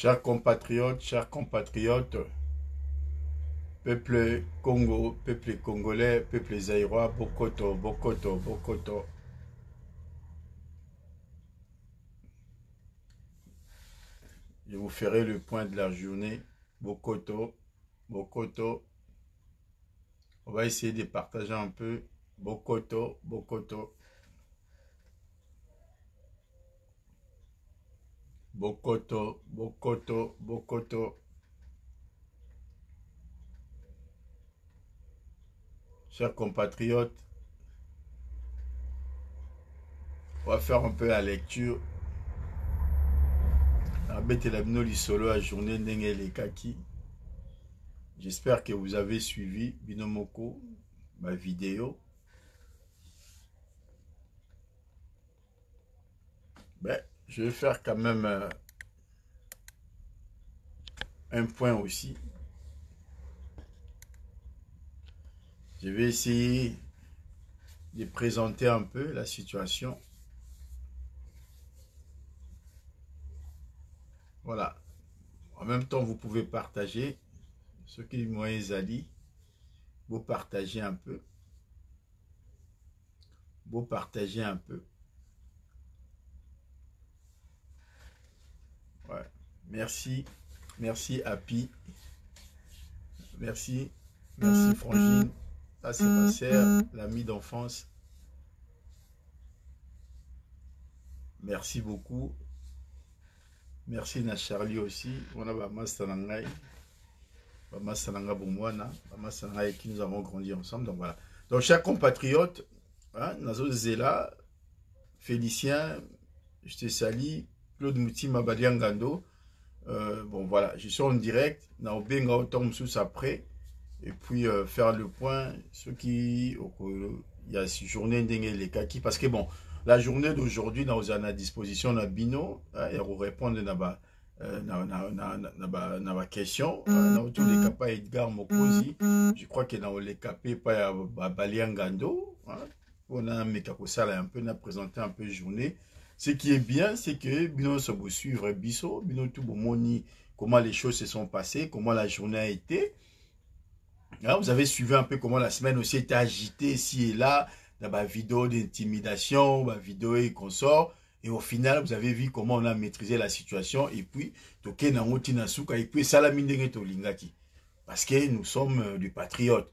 chers compatriotes, peuple Congo, peuple congolais, peuple zaïrois, Bokoto, Bokoto, Bokoto. Je vous ferai le point de la journée. Bokoto, Bokoto. On va essayer de partager un peu. Bokoto, Bokoto. Bokoto, Bokoto, Bokoto. Chers compatriotes, on va faire un peu la lecture. J'espère que vous avez suivi Binomoko, ma vidéo. Ben, je vais faire quand même un point aussi. Je vais essayer de présenter un peu la situation. Voilà. En même temps, vous pouvez partager. Ceux qui m'ont Ali, vous partagez un peu. Vous partagez un peu. Ouais. Merci. Merci Happy. Merci. Merci Frangine. Ça c'est ma sœur, l'amie d'enfance. Merci beaucoup. Merci na Charlie aussi. On a Bamastanangai. Bamastananga Boumwana. Bamastanangai qui nous avons grandi ensemble. Donc voilà. Donc chers compatriotes, hein, Nazo Zela, Félicien, je te salue, Claude Mouti Mabadiangando. Bon voilà, je suis en direct. Na Obenga autant sous après. Et puis faire le point, ceux qui, il y a cette journée les kaki, parce que bon, la journée d'aujourd'hui, nous avons à disposition na Bino, et on répondre à ma question, nous tous les capas Edgar Mokozi, je crois que nous les capés pas Baliangando, on a un peu, on a présenté un peu la journée. Ce qui est bien, c'est que Bino se vous suivre Bisso, Bino tout bon moni, comment les choses se sont passées, comment la journée a été. Là, vous avez suivi un peu comment la semaine aussi était agitée ici et là, dans ma vidéo d'intimidation, ma vidéo et consort. Et au final, vous avez vu comment on a maîtrisé la situation. Et puis, et puis, parce que nous sommes des patriotes.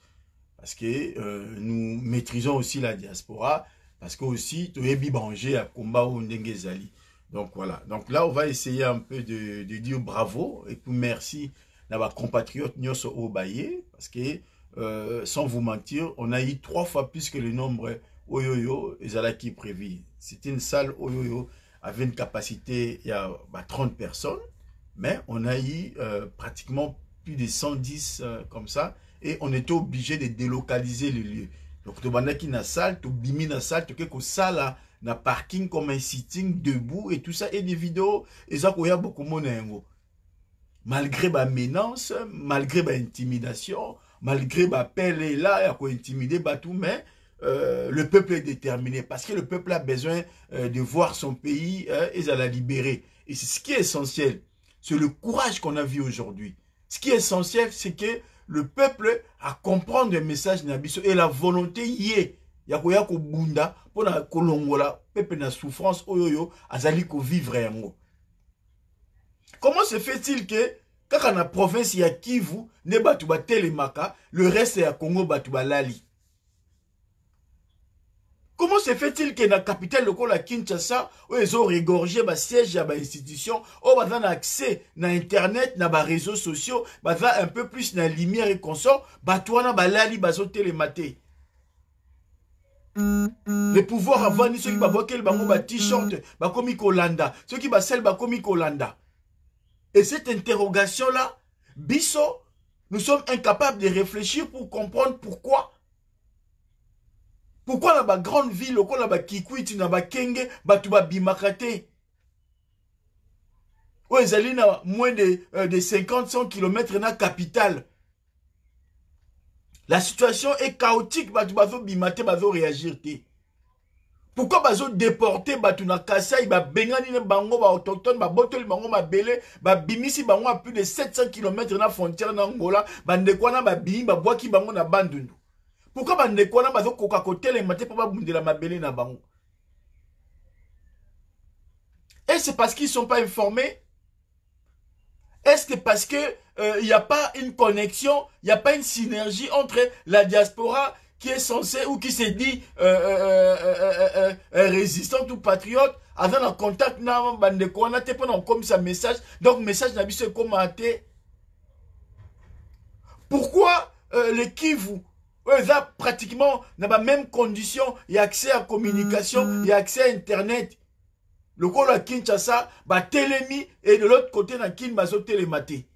Parce que nous maîtrisons aussi la diaspora. Parce que aussi, tu es bibanger à combat ou ndengezali. Donc voilà. Donc là, on va essayer un peu de dire bravo. Et puis merci. Nos compatriotes Nyoso Obaye, parce que sans vous mentir, on a eu 3 fois plus que le nombre Oyoyo et Zalaki prévu. C'était une salle Oyoyo avec une capacité, il y a 30 personnes, mais on a eu pratiquement plus de 110 comme ça, et on était obligé de délocaliser le lieu. Donc, tu as une salle, tu as une salle, tu as une salle, un parking comme un sitting debout et tout ça, et des vidéos, et ça, il y a beaucoup de monde. Malgré ma menace, malgré ma intimidation, malgré ma pelle et là, il y a quoi intimider, tout, mais le peuple est déterminé parce que le peuple a besoin de voir son pays et de la libérer. Et c'est ce qui est essentiel. C'est le courage qu'on a vu aujourd'hui. Ce qui est essentiel, c'est que le peuple a comprendre le message Nabiso et la volonté y est. Il y a quoi bunda pour la kolongola, peuple na souffrance, oyoyo, azali ko vivre yango. Comment se fait-il que, quand on a province, il y a Kivu, ne batuba telemaka, le reste est à Congo batuba lali? Comment se fait-il que dans la capitale locale à Kinshasa, où ils ont régorgé le siège à l'institution, où ils ont accès à Internet, à les réseaux sociaux, ils ont un peu plus de lumière et consort, batouana balali bazo télématé. Le pouvoir avant, ceux qui ont un t-shirt, bakomi kolanda, ceux qui ont sel bakomi kolanda. Et cette interrogation-là, Bisso, nous sommes incapables de réfléchir pour comprendre pourquoi. Pourquoi dans la grande ville, dans la Kikwiti, dans la Kenge, Batuba Bimakate, où ils allaient à moins de 50-100 km dans la capitale. La situation est chaotique, Batuba Bimate, Bazo réagir. Pourquoi bazo déporter batu na Kasai, ba bengani ne bango, ba autochtone, ba botoli bango, ba belé, ba bimisi bango à plus de 700 km na frontière na Angola, ba ndekwana ba bimi, ba boaki bango na bandundu. Pourquoi ba ndekwana bazo koka kote les maté pour ba bundela ma belé na bango? Est-ce c'est parce qu'ils sont pas informés? Est-ce que parce que il n'y a pas une connexion, il n'y a pas une synergie entre la diaspora qui est censée ou qui se dit résistante ou patriote, avec un contact na bandeko na te pendant comme ça message, donc message n'a pas commenté. Pourquoi les Kivu ils ont pratiquement dans la même condition, il y a accès à communication, il y a accès à internet. Le col à Kinshasa, bah télémi et de l'autre côté na Kinbazo télématé.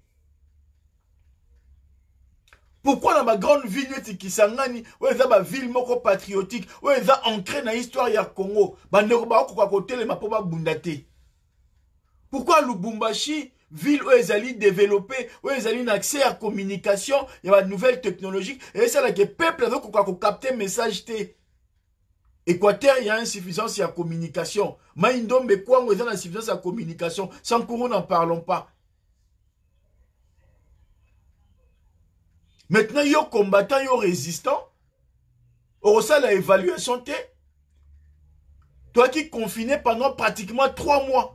Pourquoi dans ma grande ville de Kisangani, où ils ont ma ville moko patriotique, où ils ont ancré dans l'histoire ya Congo, bah ne pas quoi côté les mapoba bundate. Pourquoi Lubumbashi, ville où ils allaient développer, où ils allaient accès à communication, il y a une nouvelle technologie, et c'est là que le peuple a quoi capter message té. Équateur, il y a insuffisance à communication. Maïndombe, quoi, on a une insuffisance à communication. Sans qu'on n'en parlons pas. Maintenant, il y a combattant, il y a résistant. Au ça, la évaluation, toi qui confiné pendant pratiquement 3 mois.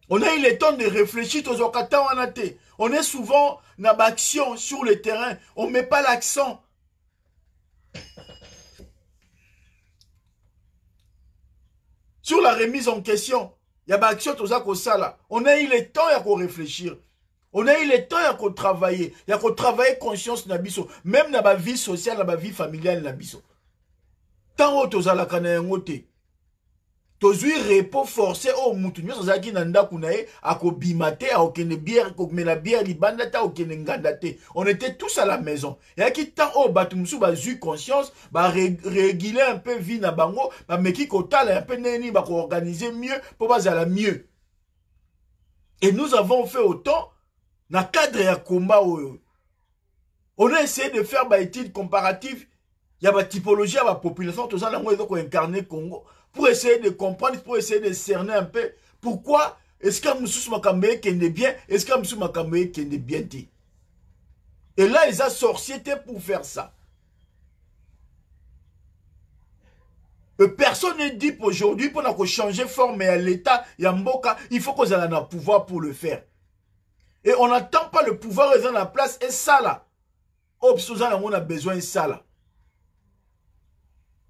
On a eu le temps de réfléchir aux occasions. On est souvent dans l'action sur le terrain. On ne met pas l'accent. Sur la remise en question, il y a action tout ça là. On a eu le temps à réfléchir. On a eu le temps à travailler. Il y a travailler conscience nabiso, même dans la vie sociale, dans la vie familiale nabiso. Tant que tu as la canne tozui repos forcé au mutu nyo zaki nanda kunae ako bimate a okene bière ko mela bière libanda ta okene ngandate. On était tous à la maison. Ya ki tant o batumsu ba zu conscience ba réguler un peu vie na bango ba meki ko tala un peu neni ba ko organiser mieux pour ba la mieux. Et nous avons fait autant na cadre ya combat. On a essayé de faire ba études comparatives. Il y a ba typologie à la population tout ça là ngo ko incarner Congo. Pour essayer de comprendre, pour essayer de cerner un peu pourquoi est-ce que Moussous Makambe qui est bien, est-ce que Moussous Makambe qui est bien dit. Et là, ils ont sorciété pour faire ça. Personne n'est dit aujourd'hui pour changer forme à l'État, Yamboka, il faut qu'on ait un pouvoir pour le faire. Et on n'attend pas le pouvoir dans la place, et ça là. Oh, on a besoin de ça là.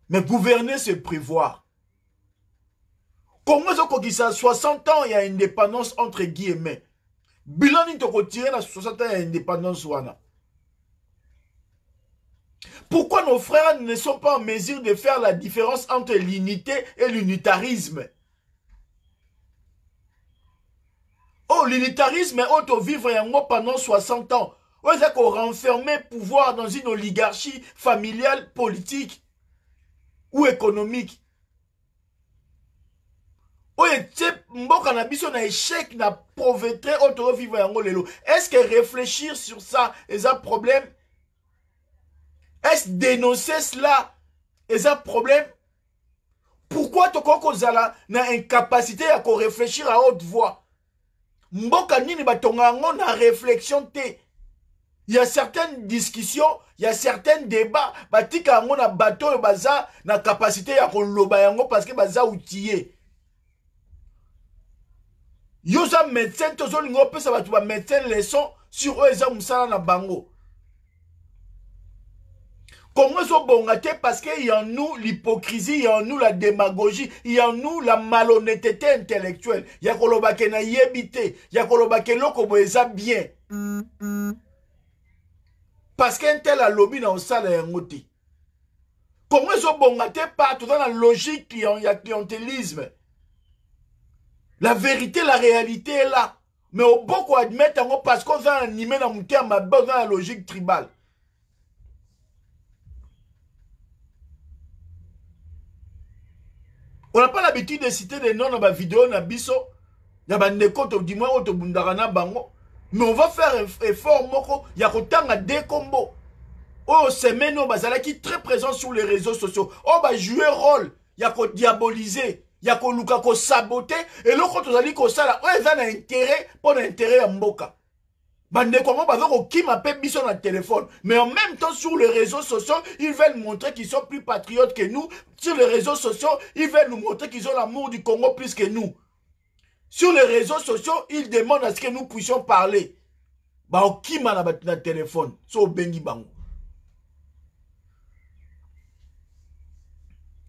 Mais gouverner, c'est prévoir. Comment est-ce que 60 ans, il y a une indépendance entre guillemets. Bilan, il te tiré dans 60 ans, il y a une indépendance. Pourquoi nos frères ne sont pas en mesure de faire la différence entre l'unité et l'unitarisme? Oh, l'unitarisme est auto-vivre pendant 60 ans. Où est-ce qu'on renferme pouvoir dans une oligarchie familiale, politique ou économique? Est-ce que réfléchir sur ça est un problème? Est-ce dénoncer cela est un problème? Pourquoi tu as une incapacité à réfléchir à haute voix? Mboka nini batonga na réflexion te. Il y a certaines discussions, il y a certains débats, batika ngo na bato baza na capacité à loba yango parce que baza outillé. Yoza médecin tozo lingo pesa batu ba médecin leçon sur eux eza musala na bango. Comment ils sont bongatés parce qu'il y a en nous l'hypocrisie, il y a en nous la démagogie, il y a en nous la malhonnêteté intellectuelle. Il y a kolobake na yebité, il y a kolobake loko boeza bien. Parce qu'un tel a lobby dans le salle et un outil. Comment ils sont bongatés partout dans la logique, il y a clientélisme. La vérité, la réalité est là. Mais au beaucoup admettre parce qu'on a animé dans mon terme dans la logique tribale. On n'a pas l'habitude de citer des noms dans ma vidéo, dans biso. Il y a des comptes, du moins, au Bundarana Bango. Mais on va faire un effort, moko. Il y a autant de deux combos. Oh, semaine, oh, bazala qui très présent sur les réseaux sociaux. Oh, bah, jouer rôle. Y'a qu'on diaboliser. Y'a qu'on luka qu'on saboter. Et l'autre, quand on a dit qu'on ça là, oh, ils ont un intérêt pour l'intérêt à Mboka. Bande comment bah, qui m'appelle biso dans le téléphone. Mais en même temps, sur les réseaux sociaux, ils veulent montrer qu'ils sont plus patriotes que nous. Sur les réseaux sociaux, ils veulent nous montrer qu'ils ont l'amour du Congo plus que nous. Sur les réseaux sociaux, ils demandent à ce que nous puissions parler. Bah, qui m'a dans le téléphone. So, bengi bango.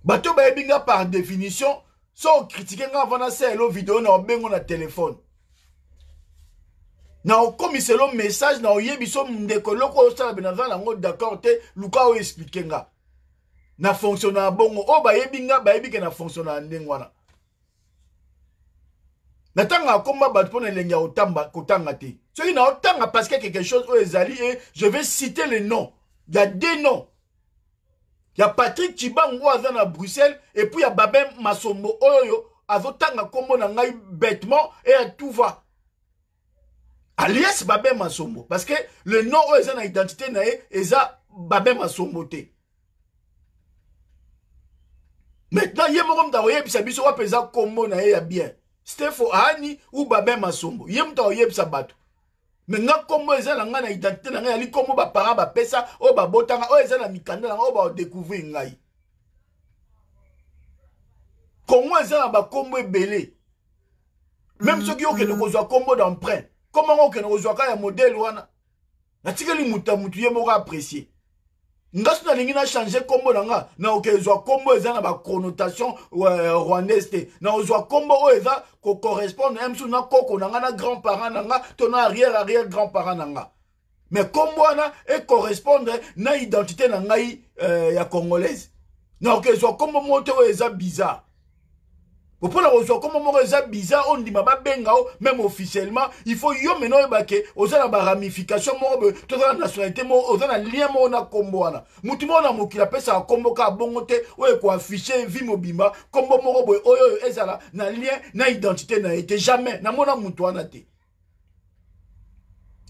Bato ba ebinga par définition, so critiquer nga avant na selo vidéo na bengo na téléphone. Na okomi selo message na oyebi so ndeko loko osala benaza na ngo d'accord te luka o expliquer nga. Na fonctionne bongo o ba ebinga ba ebike na fonctionne ndengwana. Na tanga komba bato pona lenga otamba kotanga te. Soki na otanga parce que quelque chose o ezali et je vais citer les noms. Il y a des noms. Il y a Patrick Chibango à Bruxelles et puis il y a Babem Masombo Oyo azotanga kombo na ngai bêtement et à tout va. Alias Babem Masombo parce que le nom est une identité nae eza Babem Masombo te. Maintenant yé mo mta oye bisa biso wa pesa kombo na ya bien. Stefo Ani ou Babem Masombo. Yé mta oye bisa bato. Mais nga kombo eza na nga na identité na nga ali kombo ba parents ba pesa o ba botanga o eza na mikanda na o ba découvrir ngai. Comment eza na ba kombo ebele. Même ceux qui ont que kozwa kombo d'emprunt. Comment on que kozwa ka ya modèle wana. Na tikeli muta mutu ye moko apprécier. Nga suna lingi na changer kombo na nga na okezwa kombo eza na ba connotation rwandaise te. Na ozwa kombo o eza ko correspondre même sous na koko na nga na grand-parent na nga to na arrière grand-parent na nga. Mais kombo wana e correspondre na identité na ngai ya congolaise. Na okezwa kombo monte o eza bizarre. Pour la reçoit comme on bizarre, on dit ma bengao, même officiellement, il faut yo meno bake, aux la ramification, toute la nationalité, aux la lien na komboana. Moutumo na moki la pesa kombo ka bongote, ouais quoi afficher vie mobimba, kombo morobo, oyo ezala, na lien, na identité na été jamais, na mona moutoana te.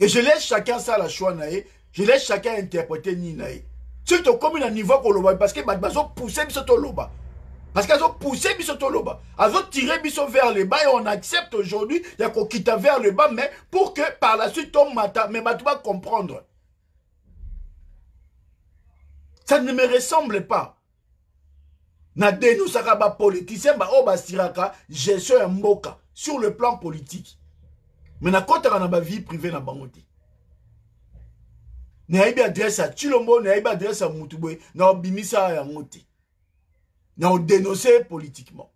Et je laisse chacun ça la choix nae, je laisse chacun interpréter ni nae. Surtout comme un niveau qu'on loba, parce que bazo pousser biso loba. Parce qu'elles ont poussé Bisoto Loba. Elles ont tiré Biso vers le bas et on accepte aujourd'hui, il y a qu'on quitte vers le bas, mais pour que par la suite on mata, mais tu vas comprendre. Ça ne me ressemble pas. Na dénou sakaba politicien, ba oba siraka, gestion un moka, sur le plan politique. Mais na kota na ba vie privée na bangote. Na ibi adresse à Chilombo, na ibi adresse à Moutouboue, na obimisa ya ngote. Non, dénoncer politiquement.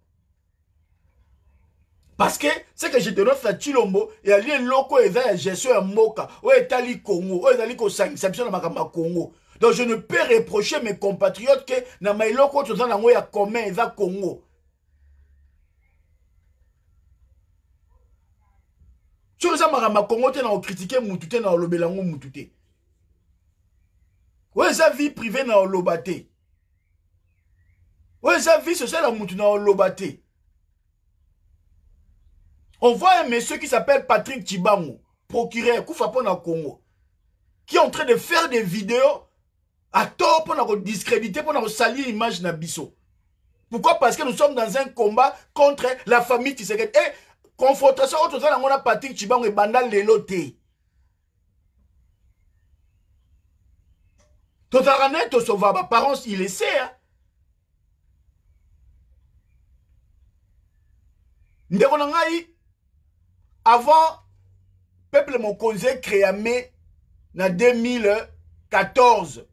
Parce que c'est que je dénonce la Chilombo et allié locaux et la gestion à Moka, ou Etali Congo, ou Etali Congo, à Congo. Donc je ne peux reprocher mes compatriotes que na mai locaux tout ça na ngoya commun et za Congo. Sur ça ma Congo te na critiquer Moutouté na lobelango Moutouté. Ouais sa vie privée na lobate. Ouais, ça vie sociale à Moutouna Lobaté. On voit un monsieur qui s'appelle Patrick Chibango, procureur, Koufapon au Congo, qui est en train de faire des vidéos à tort pour discréditer, pour salir l'image de Bisso. Pourquoi? Parce que nous sommes dans un combat contre la famille Tshisekedi. Et confrontation entre ça, on a Patrick Chibango et Bandal Leloté. Tout à l'année, tout sauva, ma parents, il essaie, hein. Avant, peuple mon conseil créé en 2014.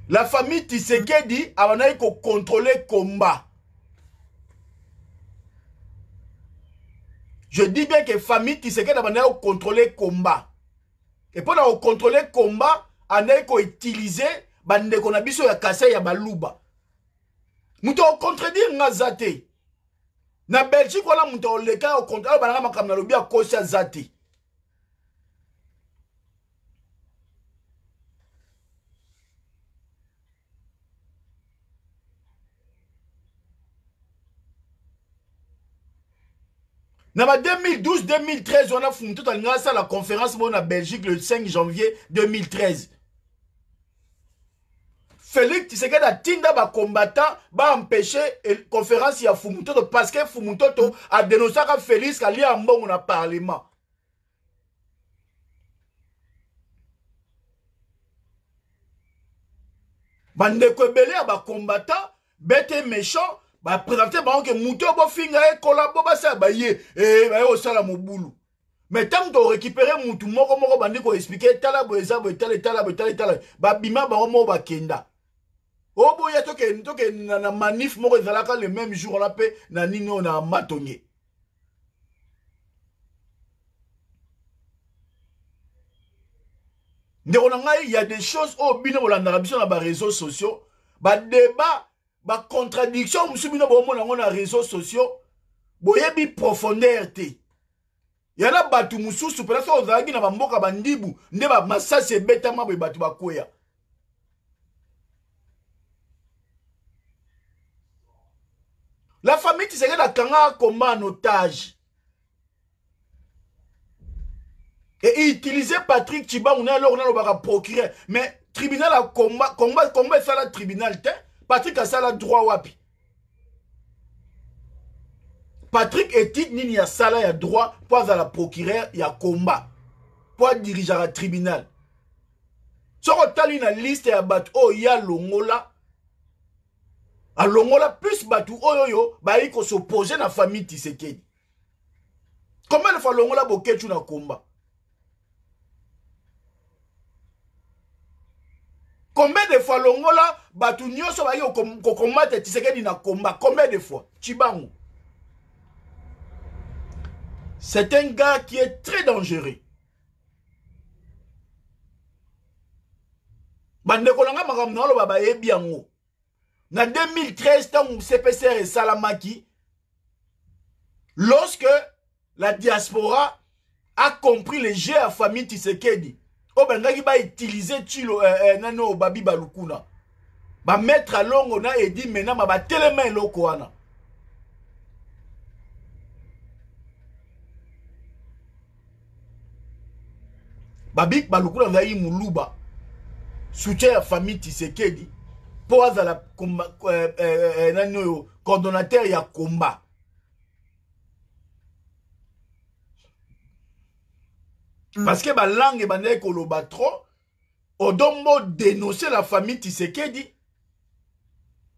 La famille Tshisekedi a contrôlé le combat. Je dis bien que la famille Tshisekedi a contrôlé le combat. Et pour contrôler le combat, on a utilisé bande qu'on a biso ya kase ya baluba. Muto contredire nga zate. Na Belgique wala muto leka au contraire bananga makam na lobi a kosa zate. Dans 2012-2013, on a fondé la conférence en Belgique le 5 janvier 2013. Félix Tshisekedi a tinda ba combattant ba empêcher la conférence ya Fumutoto parce que Fumutoto a dénoncé que Félix a lié en bon au parlement. Bande Kwebele a ba combattant bête méchant ba présenter ba que Mouto bo finga e collabo ba sa ba ye e ba yo sala mobulu. Mais tant que récupérer Moutou moko bande ko expliquer tala bo eza bo tala ba bima ba mo ba kenda. Oh boya toke na manif moko ezalaka le même jour la paix na nino na matonye. Il y a des choses au bino bolanda biso na ba réseaux sociaux, ba débat, ba contradiction musu bino bo mona na réseaux sociaux, boyebi profondeur te. Yana batu mususu pela so ozalaki na bamboka bandibu nde ba masase betama bo batu bakoya. La famille Tshisekedi a kanga combat en otage. Et utiliser Patrick Tshibangou alors on a procureur. Mais tribunal a combat ça la tribunal te. Patrick a ça la droit wapi. Patrick est nini a ça la droit pour à la procureur il y a combat pour diriger le tribunal. Sur tali na liste ya bat oh ya longola. A longola plus batu oyoyo ba iko s'opposer na famille Tshisekedi. Combien de fois longola boketu na combat? Combien de fois longola batu nyoso ba iko combattre Tshisekedi na combat? Combien de fois? Tshibangou. C'est un gars qui est très dangereux. Bande kolanga makamna lo baba ebiango. En 2013, tant CPCR et Salamaki, lorsque la diaspora a compris les jeux à famille Tshisekedi, Obengaki va utiliser Tilo Nano Babi Balukuna. Ba mettre à longo na et dit maintenant ba telema eloko wana. Babi Balukuna va yi muluba. Soutien à famille Tshisekedi. Pour la coordonnateur il y a combat. Parce que la langue est koloba trop. Odombo dénoncer la famille Tshisekedi.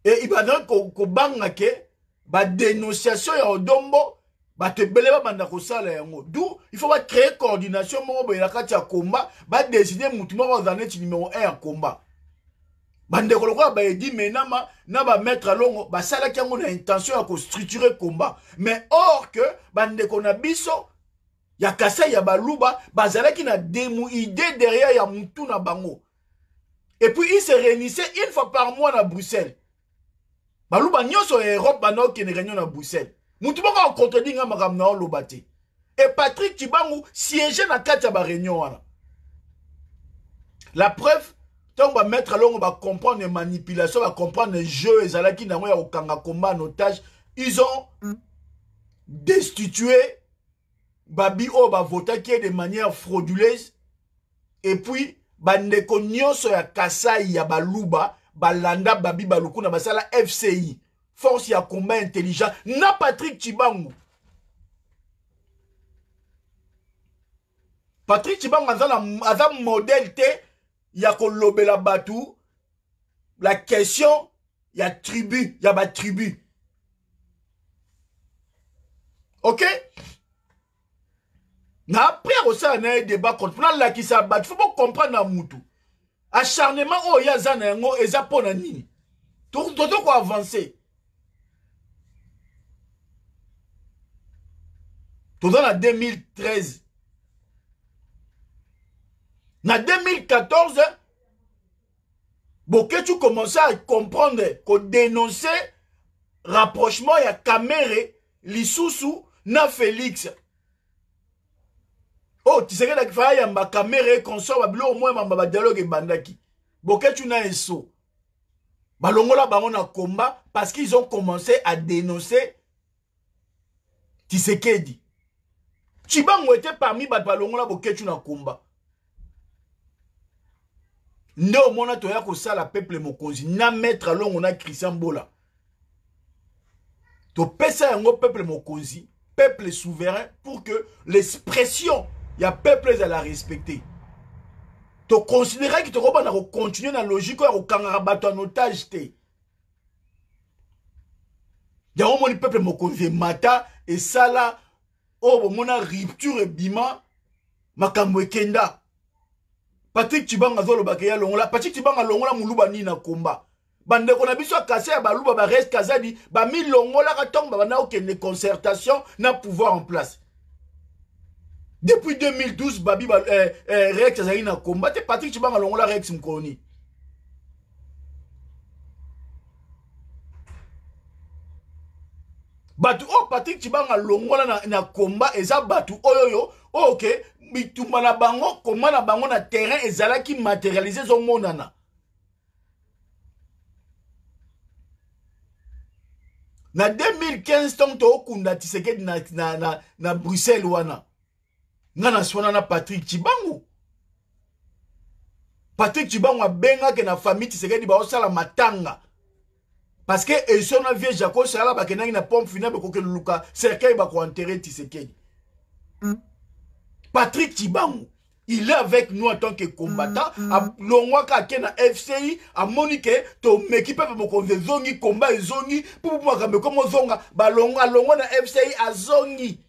Et il va donc kobanga ke ba dénonciation ya Odombo ba te beleba banda ko sala yango. D'où il faut créer coordination mo bo ya kati ya combat ba décider mutu mo za net numéro 1 en combat. Bande koloko ba edi menama na ba mettre longo ba sala ki yango na intention ya ko structurer combat. Mais or que bande kona biso ya kasa ya baluba bazala ki na demu idée derrière ya mutu na bango. Et puis il se réunissait une fois par mois à Bruxelles. Baluba nyoso Europe bano ki ne réunion à Bruxelles. Mutu bako en contredit nga makam na lobate. Et Patrick Tshibangou siégeait na kati ya ba réunion wana. La preuve tant on va mettre à l'eau, on va comprendre les manipulations, on va comprendre les jeux, les alaki n'amoya au kanga combat en otage. Ils ont destitué Babi O va voter qui est de manière frauduleuse. Et puis, bandeko nyonso ya Kasai ya Baluba, Balanda Babi Balukuna basala FCI, force ya combat intelligent, na Patrick Tshibangou. Patrick Tshibangou a un modèle T. Il y a la batou. La question, il y a tribu, il y a ma tribu. Ok? Na après aussi on a un débat contre la qui s'abat. Il faut pas comprendre na mutu. Acharnement oh ya zana ngo ezapona nini. Tout quoi avancer. Tout dans la 2013. En 2014, tu commençais à comprendre qu'on dénonçait rapprochement ya Kamere, Lisusu, na Félix. Oh, tu sais que la yamba Kamere consort au moins ma dialogue bandaki. Tu na eso. Balongola bango na combat parce qu'ils ont commencé à dénoncer Tshisekedi. Chibango était parmi bat balongola boketu na komba. Nde omona toya ko sala peuple mokonzi na mettre longo na Christian Bola. To pesa yango peuple mokonzi, peuple souverain pour que l'expression ya peuple à la respecter. To considérer que to ko bana ko continuer na logique ya ko kangara bato en otage te. Ya omoni peuple mokonzi mata et sala oh mona rupture bima makambo ekenda. Patrick Tshibanga zolo bakeya longola. Patrick Tshibanga longola muluba ni na komba. Bande kona biso kase ya baluba ba reste kazadi ba mi longola katonga bana okende concertation na pouvoir en place. Depuis 2012 babi Rex azali na komba te Patrick Tshibanga longola Rex mkoni. Batu oh Patrick Tshibanga longola na komba eza batu oyoyo ok bitumba na bango koma na bango na terrain ezalaki matérialiser zo monana. Na 2015 tant to okunda Tshisekedi na Bruxelles wana. Ngana swana na Patrick Tshibanga. Patrick Tshibanga abenga ke na famille Tshisekedi ba osala matanga. Parce que eso na vie Jacob sala ba kenangi na pompe funèbre ko ke luka cercueil ba ko enterrer Tshisekedi. Patrick Tshibanga, il est avec nous en tant que combattant. Longwaka kena FCI, a monique, to m'équipe pour mon zongi, combat et zongi, pour moi, comme zonga, balonga, longa na FCI a zongi.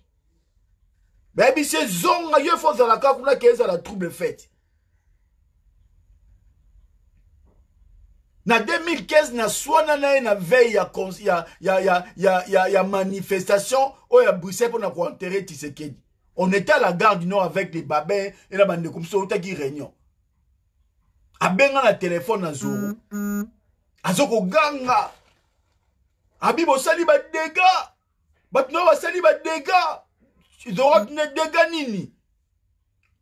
Baby, c'est zonga, il faut la carte, là, qu'est-ce la trouble faite. Na 2015, na swana na veille ya manifestation, ou ya Bruxelles pour na ko enterrer Tshisekedi. On était à la gare du Nord avec les babins et la bande comme ça, on a qui réunion. A benga na téléphone na zoro. Azoko ganga. Abibo sali ba dégâts. Batno ba sali ba dégâts. Zoro ne dégâts nini.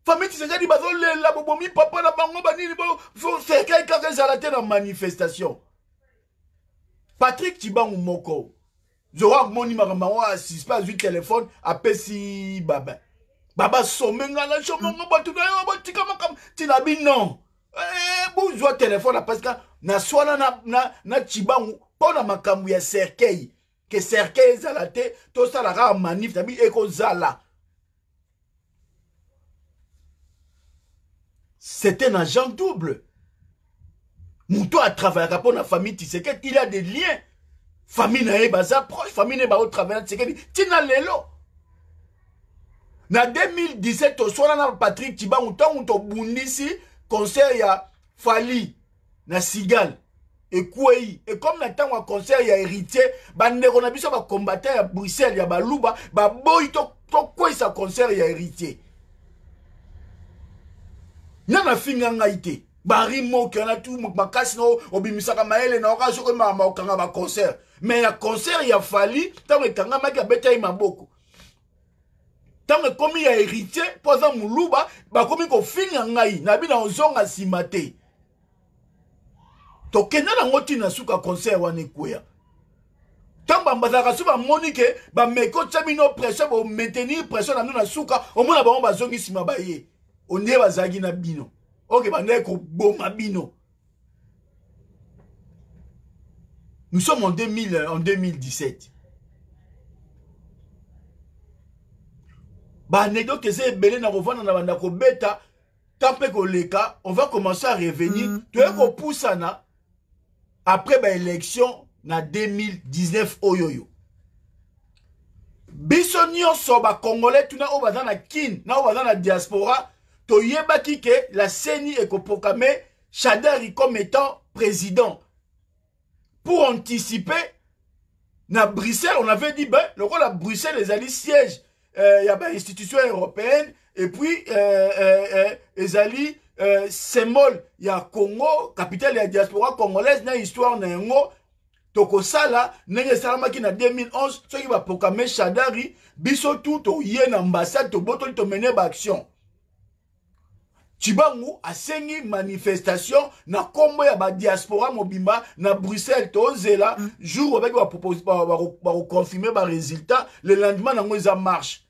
Famille Tshisekedi bazo lela bobomi papa na bango ba nini bo faut faire quelqu'un zalaté na manifestation. Patrick Tshibanga moko. Zoro moni makamba wa assist pas du téléphone apesi baba. Baba somenga na chomongo batu na yo botika makam tina bino. Bouzwa téléphone parce que na swana na Tshibanga pona makambu ya cercueil que cercueil zalate to sala ra manif tabi eko zala. C'est un agent double. Mouto a travaillé pour la famille Tshisekedi, il a des liens. Famille na baza proche, famille na ba au travail Tshisekedi, tina lelo. Na 2017 to swana na Patrick Tshibanga tant to bundisi concert ya Fali na Sigal et Kwei et comme na tant concert ya héritier bande ko na biso ba combattant ya Bruxelles ya baluba ba boy to Kwei sa concert ya héritier. Nana finga ngaite bari moke na tout makasi no obimisaka maele na okaso ko mama okanga ba concert mais ya concert ya Fali tant ekanga maki abeta yi maboko. Tant que comme il y a héritier, pour exemple, Moulouba, bah comme il finit en ngaï, nabi na ozonga simate. To kena na ngoti na suka concert wane kwea. Tant bambazaka suba monique, ba meko tsamino pression pour maintenir pression na na suka, au moins ba on bazongi sima baye. On est bazagi na bino. Ok, ba neko boma bino. Nous sommes en 2017. Bah, anecdote que c'est belé na revendre na banda ko beta, tampé ko leka, on va commencer à revenir. Tu es ko poussana après ba élection na 2019 oyoyo. Bisonio so ba congolais tuna o bazana kin, na o bazana diaspora, to yeba ki ke la CENI e ko proclamer Chadari comme étant président. Pour anticiper na Bruxelles, on avait dit ben, le rôle à Bruxelles les alliés sièges. Il y a une institution européenne et puis les alliés symbole il y a Congo capitale de la diaspora congolaise na histoire na ngo toko sala nenge salamaki na 2011 ceux qui va proclamer Chadari biso tout to yé na ambassade to boto to mener ba action. Tshibanga asengi manifestation na kombo ya ba diaspora mobimba na Bruxelles to zela jour avec ba proposer ba confirmer ba résultat le lendemain na ngoza marche.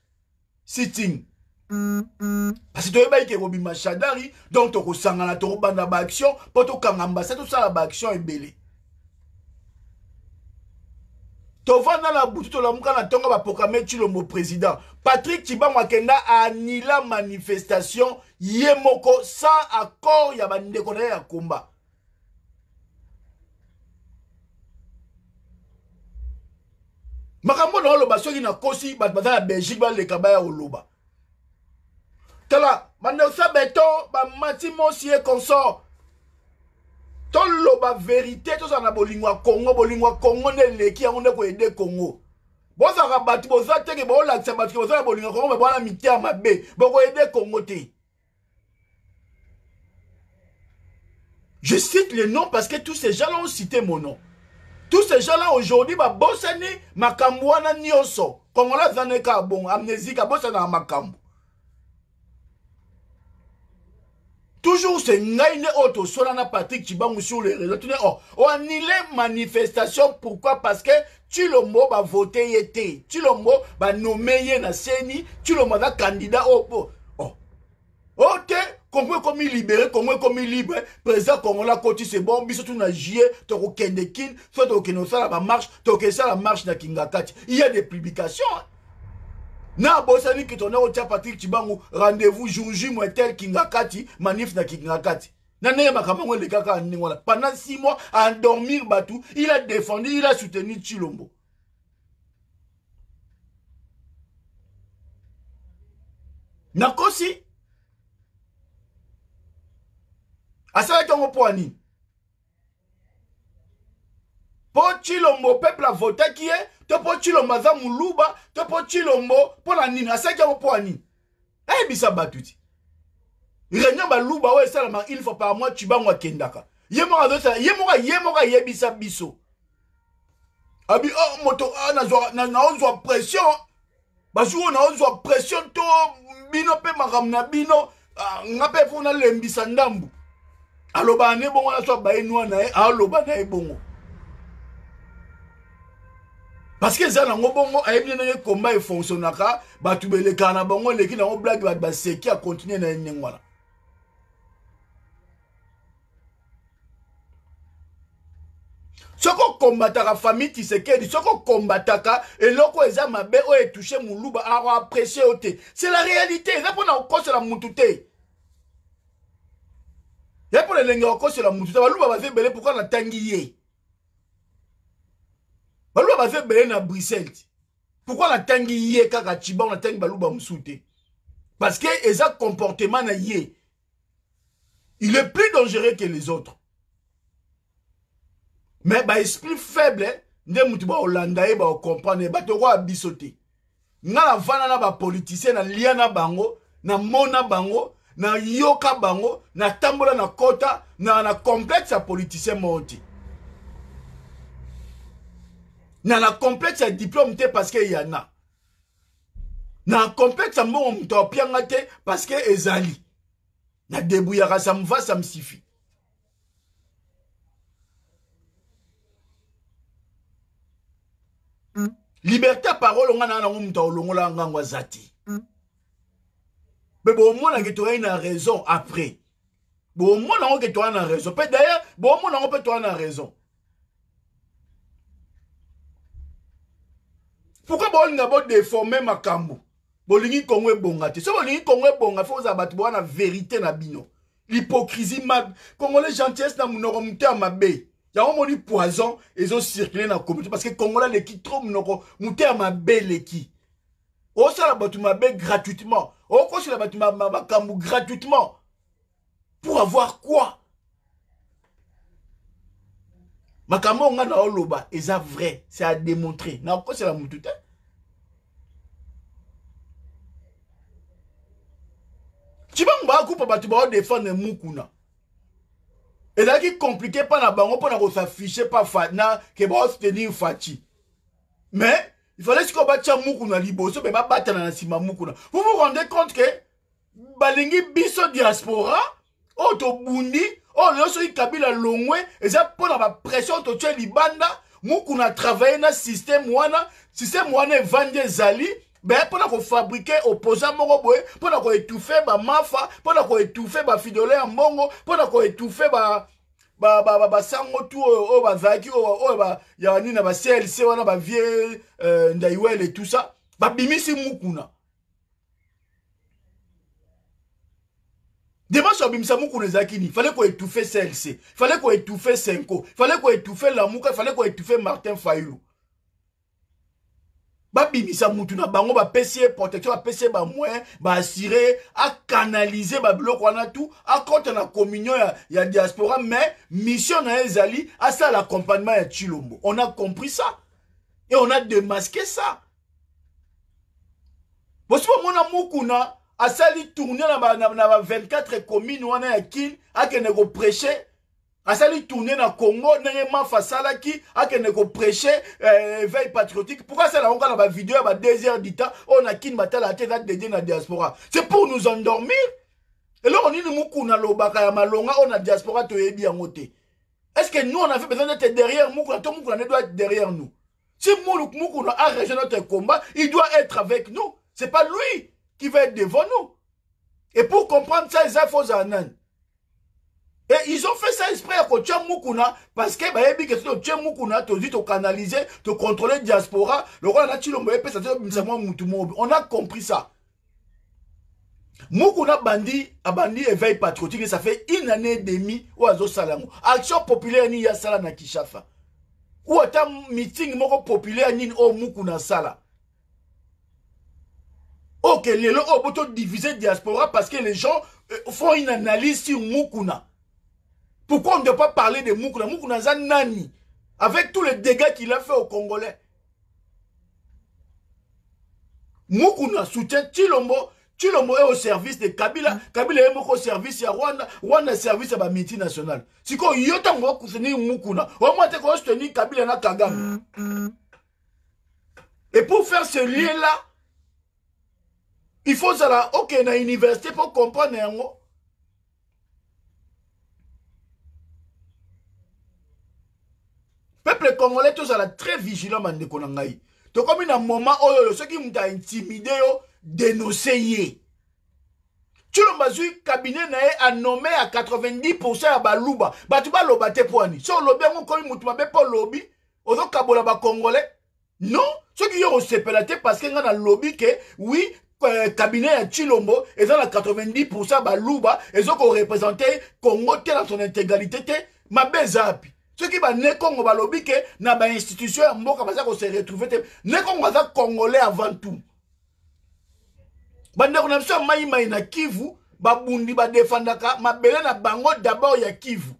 sitting. Parce que tu es que Robi Machadari, donc tu as un banda d'action, pour tu as ambassade, tout ça, l'action est belle. Tu vas dans la boutique, tu as proclamé le président. Patrick Tchiba Mwakenda a annulé la manifestation, Yemoko, sans accord, il y a un déconné à combat. Makambo na loba soki na kosi bat bazala Belgique ba le kabaya oloba. Tala, mandosa beto ba mati monsieur consort. Ton loba vérité to sa na bolingwa Congo ne leki yango ne ko aider Congo. Boza ka batu boza teke bo la tsa batu boza bolingwa Congo me bana mitia mabe, bo ko aider Congo te. Je cite les noms parce que tous ces gens-là ont cité mon nom. Tous ces gens-là aujourd'hui, bah, bossani, makambouana nyoso. Kongola zaneka bon, amnésique, bossana makambu. Toujours c'est ngaine auto, solana Patrick Tchibangu sur les réseaux. Oh, on annule manifestation, pourquoi? Parce que tu le mot va voter yété. Tu le mot va nommer na seni, tu le mot va candidat au. Oh. Ok. Congo comme libéré, Congo comme libre, président Congola côté c'est bon, biso tout na jié, to kendekin, soit to kenosa la marche, to kesa la marche na Kingakati. Il y a des publications. Na bosani ki toné au tia Patrick Tchibangu, rendez-vous jour J moi tel Kingakati, manif na Kingakati. Na ne makamango le kaka ningola. Pendant 6 mois à endormir Batou, il a défendu, il a soutenu Tshilombo. Nakosi Asa tongo poani. Po Tshilombo peuple a voté qui est, te po Tshilombo za muluba, te po Tshilombo po la nini. Asa tongo poani. Eh bisa batuti. Renya ba luba we salama une fois par mois Tchibangu akendaka. Yemoka yebisa biso. Abi oh moto na onzo pression. Bazuo na onzo pression to bino pe makamna bino ngape funa lembisa ndambu. Aloba ne bongo na so ba enwa na aloba na ebongo. Parce que ça nango bongo ayebi na combat e fonctionnaka batu beleka na bongo leki na blague ba seki a continuer na nengwana. Soko combataka famille Tshisekedi, soko combataka eloko eza mabe o e toucher muluba a apprécier ote. C'est la réalité, ça pour na okose la mutute. Ya pour les lenga okose la mutute, baluba ba belé pourquoi na tangi ye. Baluba ba belé na Bruxelles. Pourquoi na tangi ye kaka Tchibangu na tangi baluba msute? Parce que eza comportement na ye. Il est plus dangereux que les autres. Mais ba esprit faible, nde mutu ba Hollanda e ba comprendre ba to ko bisote. Ngala vana na ba politicien na liana bango, na mona bango, na yoka bango, na tambola na kota, na complexe ya politicien monti. Na complexe ya diplôme te parce que yana. Na complexe ya mbongo mutu opianga te parce que ezali. Na débrouillera ça me va ça me suffit. Liberté à parole, on a un zati. Mais bon, moi, tu as une raison après. Bon, moi, tu as une raison. D'ailleurs, bon, moi, tu as une raison. Pourquoi bon, on a déformé ma cambo? Bolingi Congo est bon. Si Bolingi Congo est bon, il faut que la vérité na bino. L'hypocrisie, Congolais gentillesse na mounoromuté à ma baie. Il y a un poison, ils ont circulé dans la communauté parce que Congolais les qui trop monté à ma belle les qui. Oh ça la batu ma belle gratuitement. Oh quoi c'est la batu ma kambu gratuitement. Pour avoir quoi? Ma kambu on a na oloba et ça vrai, c'est à démontrer. Na quoi c'est la moutouté? Tu vas m'ba couper batu ba défendre mukuna. Et là qui est compliqué pas na bango pour s'afficher pas fatna que bon tenir fati. Mais il fallait qu'on batte mukuna liboso mais pas battre na sima mukuna. Vous vous rendez compte que balingi biso diaspora auto bundi oh loso ikabila longwe et ça pour la pression to tue libanda mukuna travailler na système wana vende zali ben pour fabriquer opposant moko boye, pour étouffer ba mafa, pour étouffer ba fidèle en mongo, pour étouffer ba sango tout o ba zaki o ba ya nina ba CLC wana ba vie ndaiwel et tout ça, ba bimisi mukuna. Dimanche à Bimsa Mukuna Zakini, fallait qu'on étouffe CLC, fallait qu'on étouffe Senko, fallait qu'on étouffe Lamouka, fallait qu'on étouffe Martin Fayou. Ba bimisa mutuna bango ba PC protection ba PC ba moyen ba assurer à canaliser ba bloc wana tout à compte na communion ya diaspora mais mission na ezali à ça l'accompagnement ya Chilombo. On a compris ça et on a démasqué ça. Bon si mona mukuna asali tourner na 24 communes wana ya kin akene ko prêcher. Asali tourner na Congo, n'ayema fasala qui a qu'elle ne prêcher veille patriotique. Pourquoi c'est là on a la vidéo à 2 heures du temps, on a qui battait la tête dédiée à la diaspora. C'est pour nous endormir. Et là on dit nous na lobaka ya malonga on a diaspora to yebi en côté. Est-ce que nous on a fait besoin d'être derrière Mukuna, tout Mukuna doit être derrière nous. Si Mukuna a rejoint notre combat, il doit être avec nous. C'est pas lui qui va être devant nous. Et pour comprendre ça, il faut Zanan. Et ils ont fait ça exprès à côté Mukuna parce que bah ebi que tu Mukuna tu dis tu canaliser, tu contrôler diaspora, le roi na Chilombo epé ça on a compris ça. Mukuna bandi abandi éveil patriotique et ça fait 1 année et demie ou azo salango. Action populaire ni ya sala na Kishafa. Ou ata meeting moko populaire ni o Mukuna sala. Ok, les gens ont divisé diaspora parce que les gens font une analyse sur Mukuna. Pourquoi on ne doit pas parler de Mukuna? Mukuna Zanani, avec tous les dégâts qu'il a fait aux Congolais. Mukuna soutient Chilombo. Chilombo est au service de Kabila. Kabila est au service de Rwanda. Rwanda est au service de la multinationale. Si quoi, il y a tant de soutenir Mukuna. Au moins, tu as soutenir Kabila na Kagame. Et pour faire ce lien-là, il faut ça ok, na université pour comprendre un mot. Peuple congolais, tous à la très vigilant, mande konangai. To comme un moment où ceux qui m'ont intimidé, dénoncé. Tu l'as mazui, cabinet a nommé à 90% à Balouba. Batuba lobate poani. Si on lobby, on connaît moutouabe pour lobby. On a kabola ba congolais. Non, ceux qui ont séparé parce qu'il y a un lobby que, oui, cabinet à Chilombo, ils ont la 90% Balouba, ils ont représenté Congo dans son intégralité, ma bezapi. Ceux qui ne Congo balobi que na ba institution ya mboka baza ko se retrouver te ne Congo baza congolais avant tout. Bande ko na biso mai na Kivu babundi ba defandaka mabele na bango d'abord ya Kivu.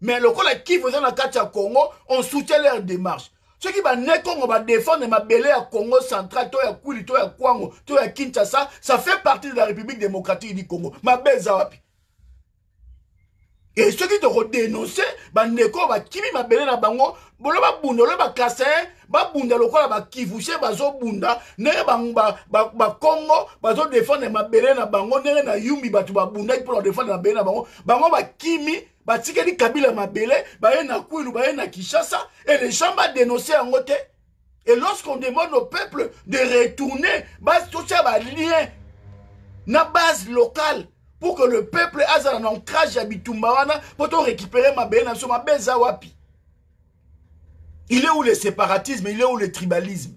Mais le ko la Kivu za na kati ya Congo, on soutient leur démarche. Ceux qui ne Congo ba défendre mabele ya Congo central to ya Kuli to ya Kwango to ya Kinshasa, ça fait partie de la République démocratique du Congo. Mabeza wapi. Et ceux qui te dénoncent, bandeko ba kimi mabele na bango, bolo ba bunda, lo ba kase, ba bunda lokola ba kivushe bazo bunda, nere ba Congo, bazo défendre mabele na bango, nere na yumbi batu ba bunda pour défendre mabele na bango, bango ba kimi, ba tikeli Kabila mabele, ba ye na Kwilu, ba ye na Kinshasa, et les gens ba dénoncer en côté. Et lorsqu'on demande au peuple de retourner, base tout ça ba lien, na base locale, pour que le peuple ait un ancrage à Bitumbawana pour récupérer ma belle nation, ma belle Zawapi. Il est où le séparatisme? Il est où le tribalisme?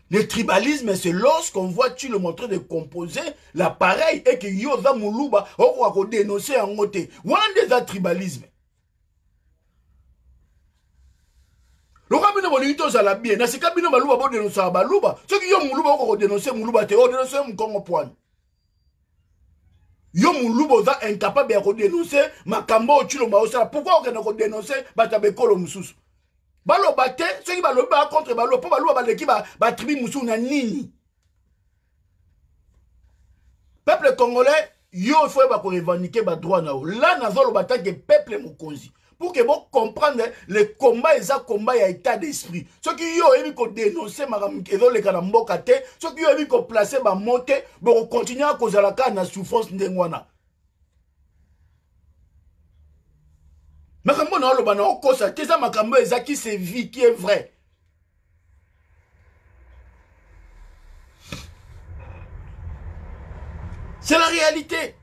Le tribalisme, c'est lorsqu'on voit tu le montrer de composer l'appareil et que Yoza Moulouba, on va dénoncer en côté. On a déjà tribalisme. Le cabinet bonito ça la bien. Dans ce cabinet Malouba bon dénoncer à Balouba. Ceux qui ont Moulouba on dénoncer Moulouba, te dénoncer Moukongo point. Yo Moulouba za incapable de dénoncer Makambo Chilomba osala. Pourquoi on ne dénoncer Batabekolo Moussous? Balo bate, ceux qui balo ba contre balo, pour balo ba l'équipe ba tribu Moussou na nini. Peuple congolais, yo il faut ba ko revendiquer ba droit na. Là na zolo bata que peuple mokonzi. Pour que vous compreniez le combat, et ça combat et état d'esprit. Ceux qui ont dénoncé les Kanamboka, ceux qui ont placé ma montée, vont continuer à causer la canne à souffrance n'engwana. Makambo na oloba na okosa, teza makambo eza qui c'est vie qui est vrai. C'est la réalité.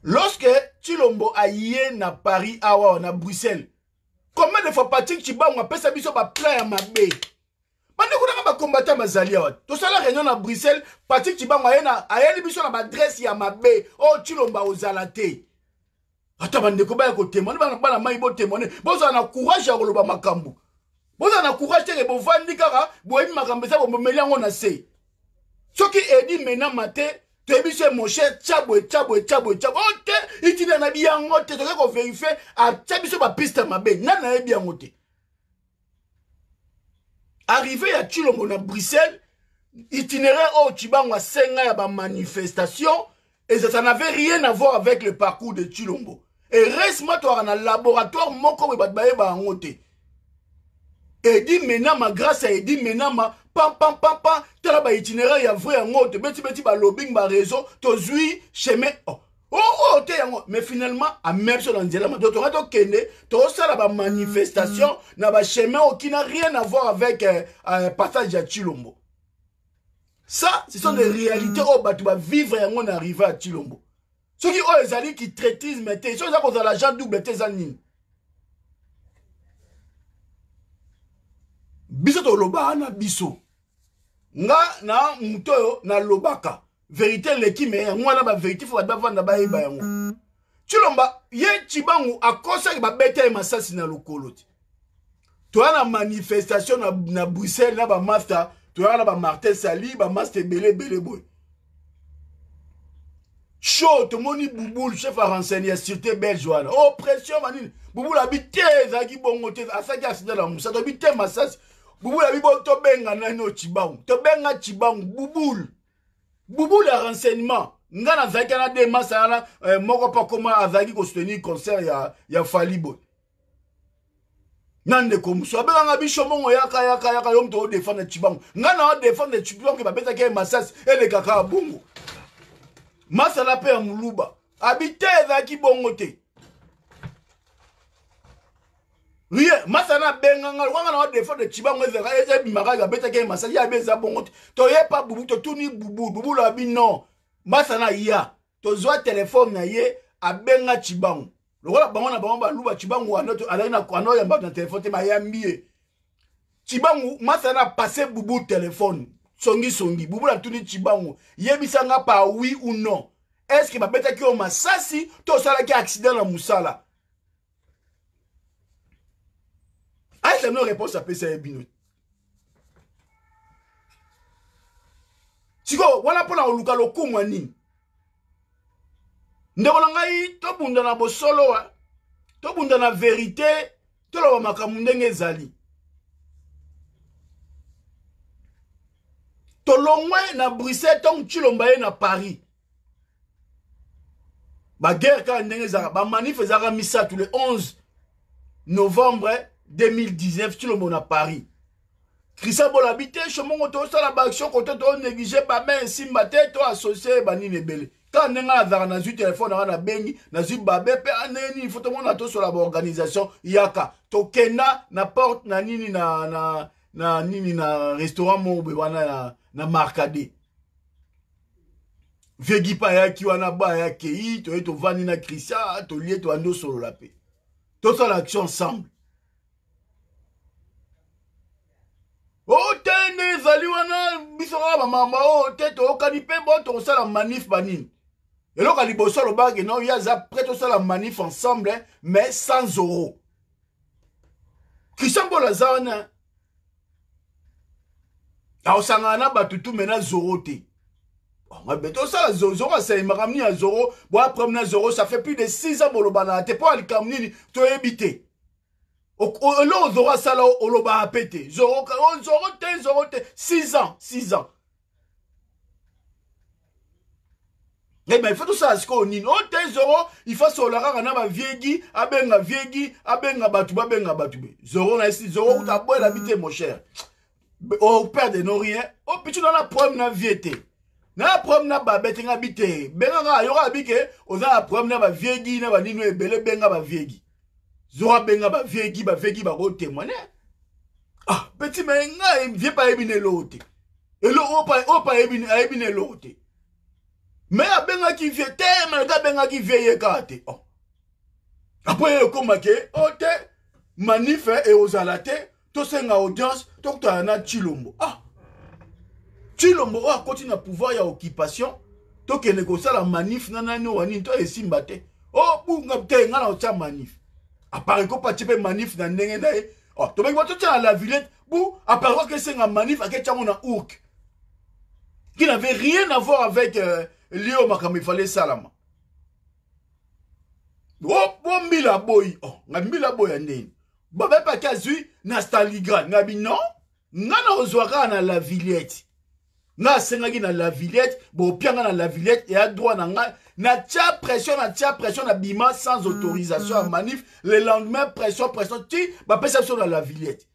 Lorsque Chilombo a yé na Paris, awa, na Bruxelles, combien de fois Patrick Tshibangou a fait sa mission par plein à ma baie? Pendant qu'on a combattu ma zalia, tout ça la réunion à Bruxelles, Patrick Tshibangou a yé mission à ma adresse ya ma baie, oh Chilombo aux alate. Attends, bande ko ba ko témoigner, bana mai bo témoigner. Boza na courage ya koloba makambu. Boza na courage te bo vandi kaka, bo emi makambe sa bo melango na se. Soki edi mena mate, te biso mon cher tchabo. OK, itina na biango te to ko vérifier a tchabiso ba piste mabe. Nana e biango te. Arrivé à Chilombo na Bruxelles, itinéraire au Tshibangou a senga ya ba manifestation et ça n'avait rien à voir avec le parcours de Chilombo. Et reste-moi toi dans le laboratoire moko ba ba ngote. Et dit menama grâce à Edi menama pam tala ba itinéraire ya vrai ngote beti ba lobbying ba réseau to zui chemin te yango mais finalement a même sur l'anzela ma to to kende to sala ba manifestation na ba chemin qui n'a rien à voir avec passage à Chilombo. Ça ce sont des réalités au batu ba vivre yango na arriver à Chilombo. Ceux qui ont les alliés qui traitisent mettez ceux qui ont l'argent double tes années. Biso to loba na biso. Nga na mutoyo na lobaka. Vérité leki me ngwana ba vérité faut ba vanda ba eba yango. Chilomba ye Tshibangou akosa ki ba bete masasi na lokolo. To na manifestation na Bruxelles na ba master, to na ba Martin Sali ba master belé boy. Chaud, tout le monde Bouboule, chef à renseigner, sûreté belge, oh, pression, manine. Bouboule habite, Zaki Bongote, à sa gare, c'est dans la moussa, habite, Massas. Bouboule habite, to benga, nano, Tshibangou. To benga, Tshibangou, Bouboule. Bouboule, à renseignement. Ngana, Zaki, na de massa, moko pas comment, à Zaki, ko soutenir concert, ya Falibo. Nande komuso, abela bicho mongo, yaka, yom to défendre Tshibangou. Ngana, défendre Tshibangou, qui va bêta, qui est Massas, et les kaka, bongo. Masala pe ya muluba habite ezaki bongote rien masana benganga kwanga na defo de Tshibangou ezaka bimaka ya beta ke masala ya beza bongote to ye pa bubu to tuni bubu la bi non masana ya to zwa téléphone na ye abenga Tshibangou lokola bango na bango ba luba Tshibangou anoto alaki na kwano ya mbata téléphone te ba ya mbie Tshibangou masana passer bubu téléphone songi bubu la tuni Tshibangou yebisanga pa oui ou non est-ce que ba beta ki o masasi to sala ki accident na musala c'est une réponse à PCA Bino. Siko, voilà pour la oluka loko mwani. Ndeko ngai to bunda na bosolo to bunda na vérité to lo makamu ndenge ezali. To longwe na Bruxelles tong Tshilomba na Paris. Ba guerre ka ndenge ezaka ba manif ezaka misatu le 11 novembre 2019, Tshilombo na Paris. Christian Bolabité, chemongo to sala ba action koto to négliger ba men simba te to associé ba ni nebele. Quand nenga azara na zu téléphone na bengi na zu babe pe aneni photo mona to sur la organisation yaka. To kena na porte na nini na nini na restaurant mo be wana na Marcade. Vegi pa ya ki wana ba ya ki to vani na Christian to lié to ando solo la paix. To sala action ensemble. Oh, tene, zaliwana, bisora, maman, oh, tete, oh, kanipe, bon, to sala manif banin. Et là, quand il bosse le bag, non, il y a après tout ça la manif ensemble, mais sans euros. Christian Bolazana, alors ça n'a pas tout maintenant zéro té. Mais tout ça, zéro, c'est m'a ramené à zéro, bon, après, maintenant zéro, ça fait plus de 6 ans, bolobana, t'es pas à l'kamni, tu es habité. Là, Zora Sala, Oloba a pété. Zoro, 6 ans. Eh bien, il faut tout ça à ce qu'on dit. Zoro, il faut que la rara na viegi, abenga batuba, benga batube. Zoro, na ici, Zoro, t'as beau l'habiter, mon cher. Au père de nos rien. Oh, puis tu n'as pas problème na viété. Na problème na babete n'habiter. Benga, yora habité, on a un problème na viegi, na nino et belé, benga viegi. Zora benga ba viegi ba témoigner. Ah, petit mais nga viens pas ebine l'autre. Et le opa ebine l'autre. Mais abenga qui vient, mais abenga qui vient kate. Oh. Après, comme oh te, manif et aux alatés, tout ça en audience, tout ça en Chilombo. Ah, Chilombo, ah, continue à pouvoir, il y a occupation. Tout que négocie la manif, nanani, wani, toi et simbate. Oh, pour nga te, nga na ocha manif. Apparaît qu'on pas type manif dans n'engene. Oh, tu mec, tu à la Villette, pour apparaît que c'est un manif, à quel on a ouk. Qui n'avait rien à voir avec Léo Makam, il fallait salama. Oh, bon, mila boy. Oh, nga mila boy andeni. Babé pa kazui, na Stalingrad. Nga bi non, nga na ozwaka na la Villette. Nga sengaki na la Villette, bo pianga na la Villette, et à droit na nga, na tia pression, na bima sans autorisation à manif. Le lendemain, pression, ti, ba pesa sur la Villette.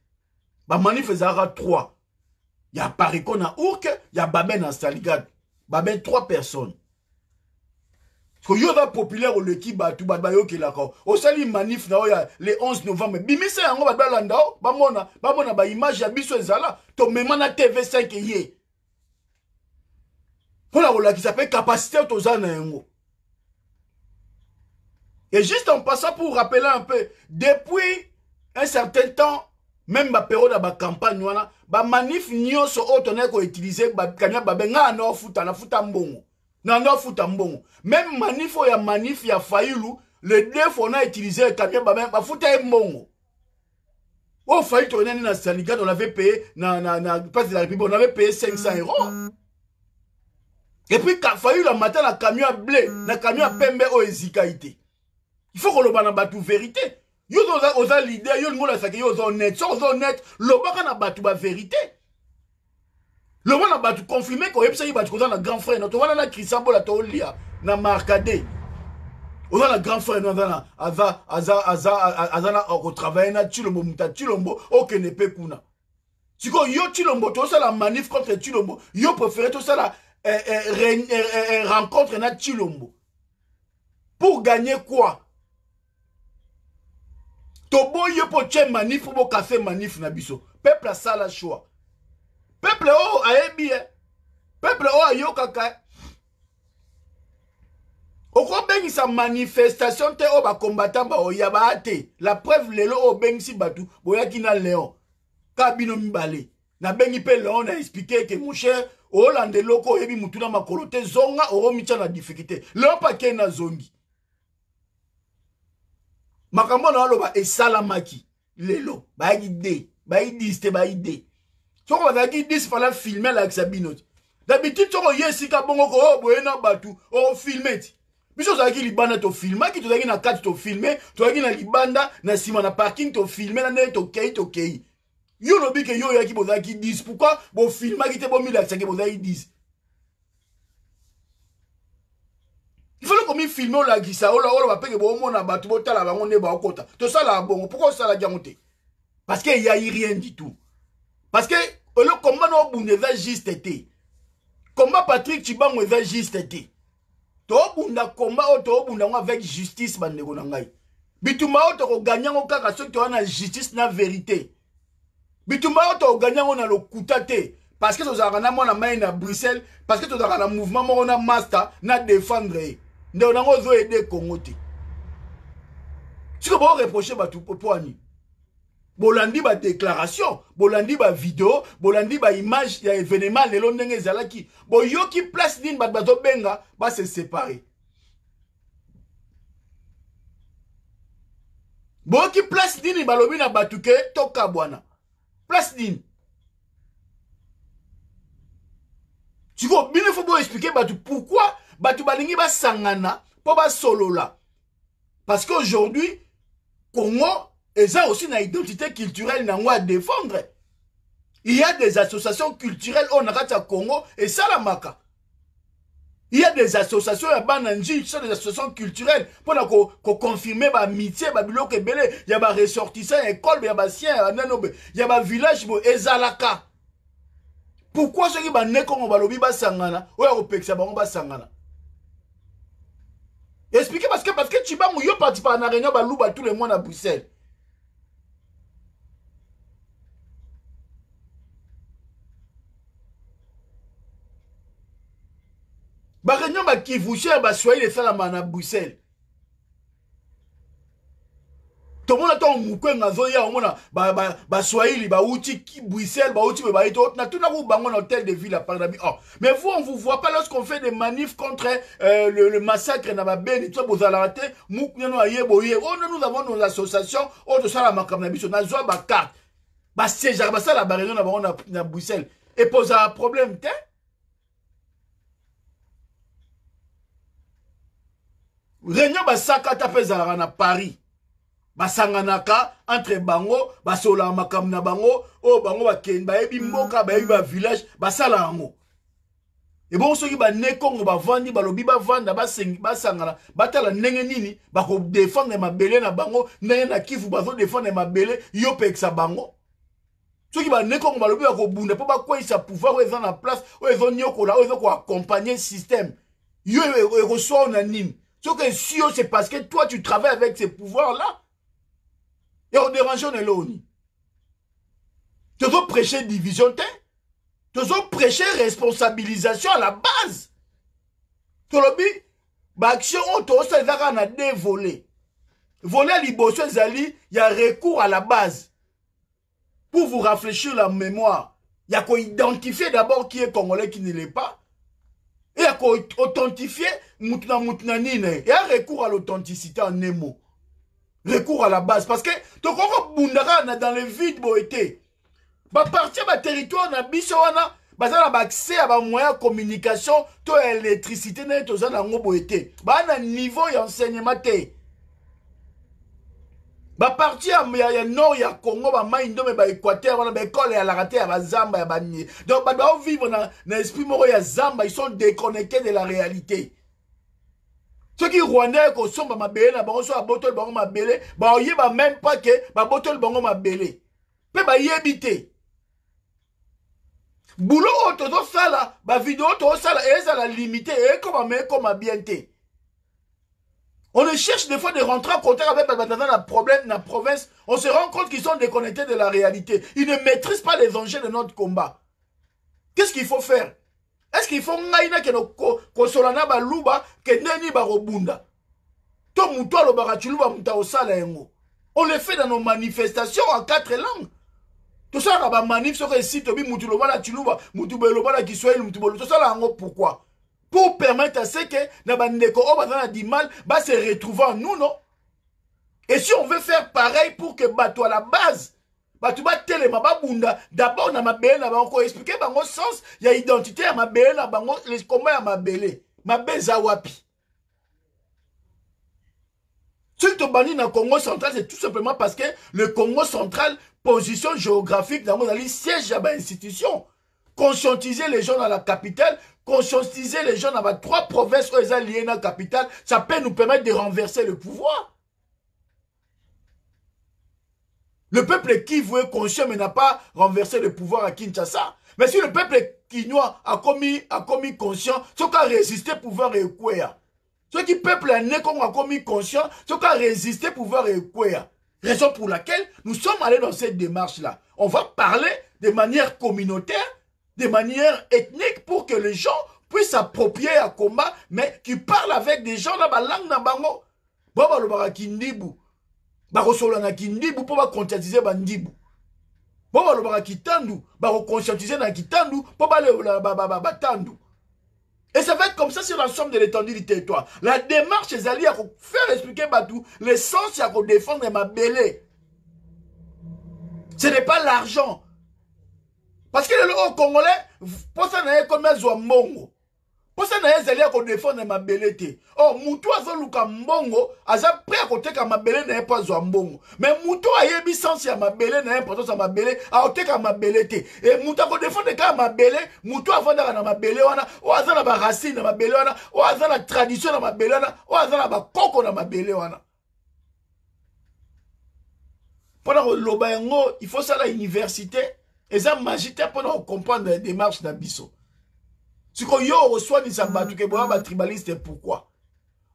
Ba manif ezara 3. Ya Pariko na Ourk, ya Babé na Stalingrad. Babé 3 personnes. Parce que yoda populaire ou l'équipe tout ba yo ki la ko. O sali manif na ya le 11 novembre. Bimisa yango ba landa o, ba mona ba image ya biso ezala. To mema na TV5 yé. Voilà qui s'appelle capacité autozana yango. Et juste en passant pour rappeler un peu, depuis un certain temps, même ma période de la campagne, ba manif nyonso otonne ko utiliser ba kanya babenga na futa mbongo. Na futa mbongo. Même manif ya Fayulu, le deux fois on a utilisé kanya ba futa mbongo. Oh Fayulu tourner na Stalingrad, on avait payé na place de la République, on avait payé 500 €. Et puis Fayulu la matin na camion à blé, na camion à pembe o ezikaité. Il faut que le bana batu vérité. Yo oza leader, yo ngola sake yo honnête, so honnête, le bana na batu ba vérité. Le bana batu confirmer ko yebisa batu ko na grand frère, to wana na Christian Bola to lia na markade. Oza na grand frère no na aza na ko travailler na Chilombo muta Chilombo o ke ne pe kuna. Siko yo Chilombo to ça la manif contre Chilombo, yo préféré to ça la rencontre na Chilombo. Pour gagner quoi? Tobo yo po tche manif pour café manif na biso. Peuple a ça la choix. Peuple oh ayebi. Peuple oh ayo kaka. Oko bengi sa manifestation te o ba combattant ba oya ba ate. La preuve lelo o bengi si batu boya ki na Léon. Kabino mbale. Na bengi pe Léon na expliquer que mon cher Hollande loko yebi mutuna makolote zonga oro micha na difficulté. Léon pa ke na zongi. Makambo na aloba esalamaki lelo ba ide ba idiste ba ide soko ba ki dis fala filmer la Xabino d'habitude soko yesika bongo ko boyena batu o filmer ti biso za ki libanda to filmer ki to za ki na kati to filmer to za ki na libanda na sima na parking to filmer na ne to kei yo lobi ke yo ya ki boza ki dis pourquoi bo filmer ki te bo mila ki boza ki dis. Il faut que filmer la gisa ola ba peke bo mona batu bo tala bango ne ba okota. To sala bongo pourquoi ça la diamonte? Parce qu'il y a rien du tout. Parce que le combat no bunde va juste été. Combat Patrick Chibango va juste été. To bunda combat o to bunda avec justice bandeko na ngai. Bituma o to gagner ngo kaka so to na justice na vérité. Bituma o to gagner ngo na lo kutate. Parce que to za na mona main na Bruxelles, parce que to za na mouvement mo na master na défendre. Nde on a ozo aider Congo te. Si ko bo reprocher ba tout poani. Bolandi ba déclaration, bolandi ba vidéo, bolandi ba image ya événement lelo ndenge zalaki. Bo yo ki place din ba bazo benga ba se séparer. Bo ki place din ba lobi na batuke toka bwana. Place din. Tu vois, bien il faut bien expliquer batu pourquoi batu balingi ba sangana pour ba solola. Parce qu'aujourd'hui Congo et ça aussi une identité culturelle à défendre. Il y a des associations culturelles au Nakata Congo et Salamaka. Il y a des associations à Bananji, des associations culturelles pour confirmer l'amitié, il y a des ressortissants, école, il y a des siens, il y a des villages, et Zalaka. Pourquoi ceux qui sont nés comme Balobi Basangana ou Européxa Basangana? Expliquez parce que tu vas mouiller participer à la réunion Balouba tous les mois à Bruxelles. Ba réunion ba Kivoucher ba Swahili ça la mana Bruxelles. Tout le monde attend mukwenga zoya omona ba Swahili ba uti Bruxelles ba uti ba ito na tout na ku bango na hôtel de ville à Paris. Oh, mais vous on vous voit pas lorsqu'on fait des manifs contre le massacre na ba Beni tout vous allez rater muknyano ayeboye. Oh nous avons nos associations oh de ça la makamna biso na zo ba carte. Ba séjar ba ça la ba réunion na bango na Bruxelles et pose un problème té. Réunion basaka tapezala na Paris. Basanganaka entre bango, basola makam na bango, oh bango baken baebi mboka baebi ba village, basala yango. Et bon soki ba nekongo ba vandi balobi ba vanda basangana, batala ndenge nini bako défendre mabele na bango, ndenge na Kivu bazo défendre mabele yo peksa bango. Soki ba nekongo balobi bako bunda po ba kwesa pouvoir oza na place, ozo nyokola, ozo ko accompagner système. Yo reçoit na nini. Ce que si c'est parce que toi tu travailles avec ces pouvoirs-là. Et on dérange on est là. Tu dois prêcher division, tu dois prêcher responsabilisation à la base. Tu dois dire, l'action on a deux volets. Volet liboso zali, il y a recours à la base. Pour vous rafraîchir la mémoire, il y a qu'à identifier d'abord qui est congolais, qui ne l'est pas. Et il y a qu'à authentifier moutna nine. Et un recours à l'authenticité en émo. Recours à la base. Parce que, tu comprends, dans le vide, boété. Bah, partir ma territoire, na bisoana, bah, ça a accès à un moyen de communication, to électricité, na to ça na boété. Bah, na niveau d'enseignement, ba parti ya nord ya Congo ba maindo me ba Équateur wana ba école ya la raté ya ba Zamba ya ba ni. Donc ba doivent vivre dans esprit moro ya Zamba, ils sont déconnectés de la réalité. Ceux qui rwandais ko somba mabele na bango so abotol bango mabele, ba oyeba même pas que ba botol bango mabele. Pe ba yebité. Boulot auto to sala, ba vidéo to sala et ça la limité et comme bien té. On ne cherche des fois de rentrer en contact avec la problème, la province. On se rend compte qu'ils sont déconnectés de la réalité. Ils ne maîtrisent pas les enjeux de notre combat. Qu'est-ce qu'il faut faire? Est-ce qu'il faut que nous consolana baluba que neni barobunda? To muto lo barachuluba muta osala yengo. On le fait dans nos manifestations en 4 langues. Tout ça na ba manif so que si to bi mutu lo bala chuluba, mutu be lo bala Kiswahili, mutu be lo to sala yango pourquoi? Pour permettre à ce que Nabandeko Obazana dit mal, bah se retrouver en nous, non? Et si on veut faire pareil pour que bateau à la base, bateau bat telema babunda, d'abord on a ma belle, on va encore expliquer dans mon sens, il y a identité à ma belle, les combats à ma belle, ma belle zawapi. Si tu bannis dans le Congo central, c'est tout simplement parce que le Congo central, position géographique, dans mon avis, siège à l'institution. Conscientiser les gens dans la capitale, conscientiser les gens dans les 3 provinces où ils sont liés dans la capitale, ça peut nous permettre de renverser le pouvoir. Le peuple qui veut conscient mais n'a pas renversé le pouvoir à Kinshasa. Mais si le peuple quinois a commis conscient, ce qui a résisté pouvoir écouer. Ce qui peuple a commis conscient, ce qui a résisté pouvoir écouer. Raison pour laquelle nous sommes allés dans cette démarche-là. On va parler de manière communautaire, de manière ethnique pour que les gens puissent s'approprier à combat, mais qui parlent avec des gens dans la langue na bango. Baba lo baka kindibu. Bako solo na kindibu pour ba conscientiser bandibu. Baba lo baka kitandu, bako conscientiser na kitandu pour ba le batandu. Et ça va être comme ça sur l'ensemble de l'étendue du territoire. La démarche c'est à faire expliquer Batou l'essence c'est à défendre ma belle. Ce n'est pas l'argent. Parce que le Congolais, pour ça, il y a comme un mbongo. Pour ça, il y a qu'on défend ma belete. Oh, Moutou a zolu ka mbongo, a za prêt à côté ka ma belete n'est pas mbongo. Mais Moutou a yebi sens ya ma belete n'est pas sa ma belete, a côté ka ma belete. Et Moutou a défend ka ma belete, Moutou a vendre na ma belete wana, o a za na ba racine na ma belete wana, o a za na tradition na ma belete wana, o a za na ba koko na ma belete wana. Pendant loba yango, il faut ça la université. Et ça, magique, pour comprendre les démarches d'Abisso. Si on reçoit des abattus, que vous tribaliste, pourquoi?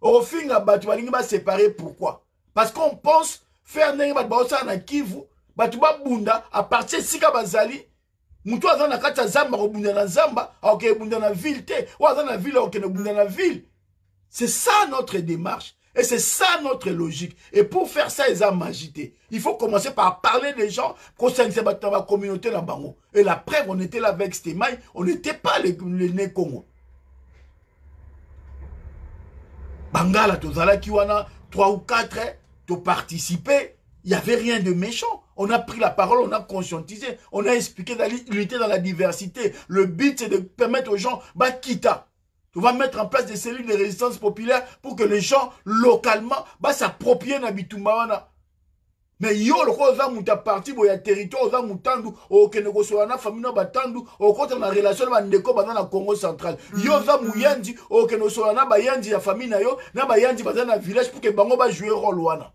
Au fin, abattu, on va séparer, pourquoi? Parce qu'on pense faire des abattus na Kivu, batuba bunda, à partir de Sika Bazali, Mutu aza na kati ya zamba kobunda na zamba, aoke bunda na ville te, ou aza na ville aoke bunda na ville. C'est ça notre démarche. Et c'est ça notre logique. Et pour faire ça, ils ont magité. Il faut commencer par parler des gens concernant la communauté dans Bango. Et la preuve, on était là avec Stémaï, on n'était pas les nez Congo. Bangala, Tozala Kiwana, 3 ou 4, tu participé. Il n'y avait rien de méchant. On a pris la parole, on a conscientisé, on a expliqué l'unité dans la diversité. Le but, c'est de permettre aux gens, bah, quitta. Tu vas mettre en place des cellules de résistance populaire pour que les gens, localement, bah, s'approprient na bitumbawana. Mais yo, le quoi, oza mouta parti, bo ya territoire, oza moutandu, o keneko soana, famille batandu, o kote na relation na ndeko bazana na Congo central. Yo, oza mouyendi, o keneko soana, ba yandi ya famille na yo, na ba yandi bazana na village pour que bango ba jouer rôle wana.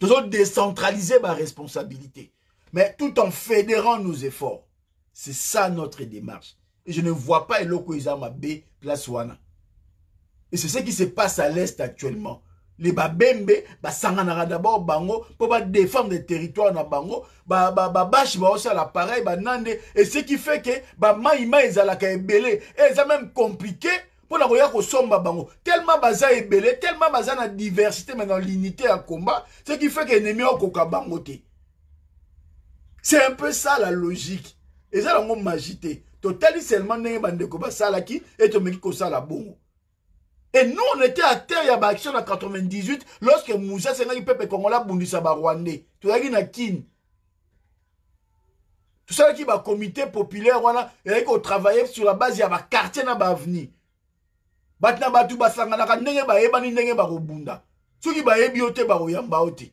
Nous avons décentralisé ma responsabilité. Mais tout en fédérant nos efforts. C'est ça notre démarche. Et je ne vois pas Eloko Izama B place wana. Et c'est ce qui se passe à l'Est actuellement. Les babembe, sanganara d'abord bango, pour défendre des territoires na bango, bash ba aussi à l'appareil, nande. Et ce qui fait que, maïma ezalaka ebele. Et ça même compliqué. Pour la roya ko somba bango. Tellement baza ebele, tellement baza na diversité, mais dans l'unité à combat, ce qui fait que l'ennemi a koka bango te. C'est un peu ça la logique. Et ça, la magité. Totali seulement n'est bande koba salaki et tomeki ko sala bongo. Et nous, on était à terre, il y a action en 98, lorsque Moussa Senghani Pepe Kongola Bundisa Barwande. Tu as dit na kin. Tout ça qui va comité populaire, voilà, et qu'on travaillait sur la base, il y a un quartier na bavni. Batna batu basangana ka ndenge ba yeba ni ndenge ba robunda. Soki ba yebi ote ba oyamba ote.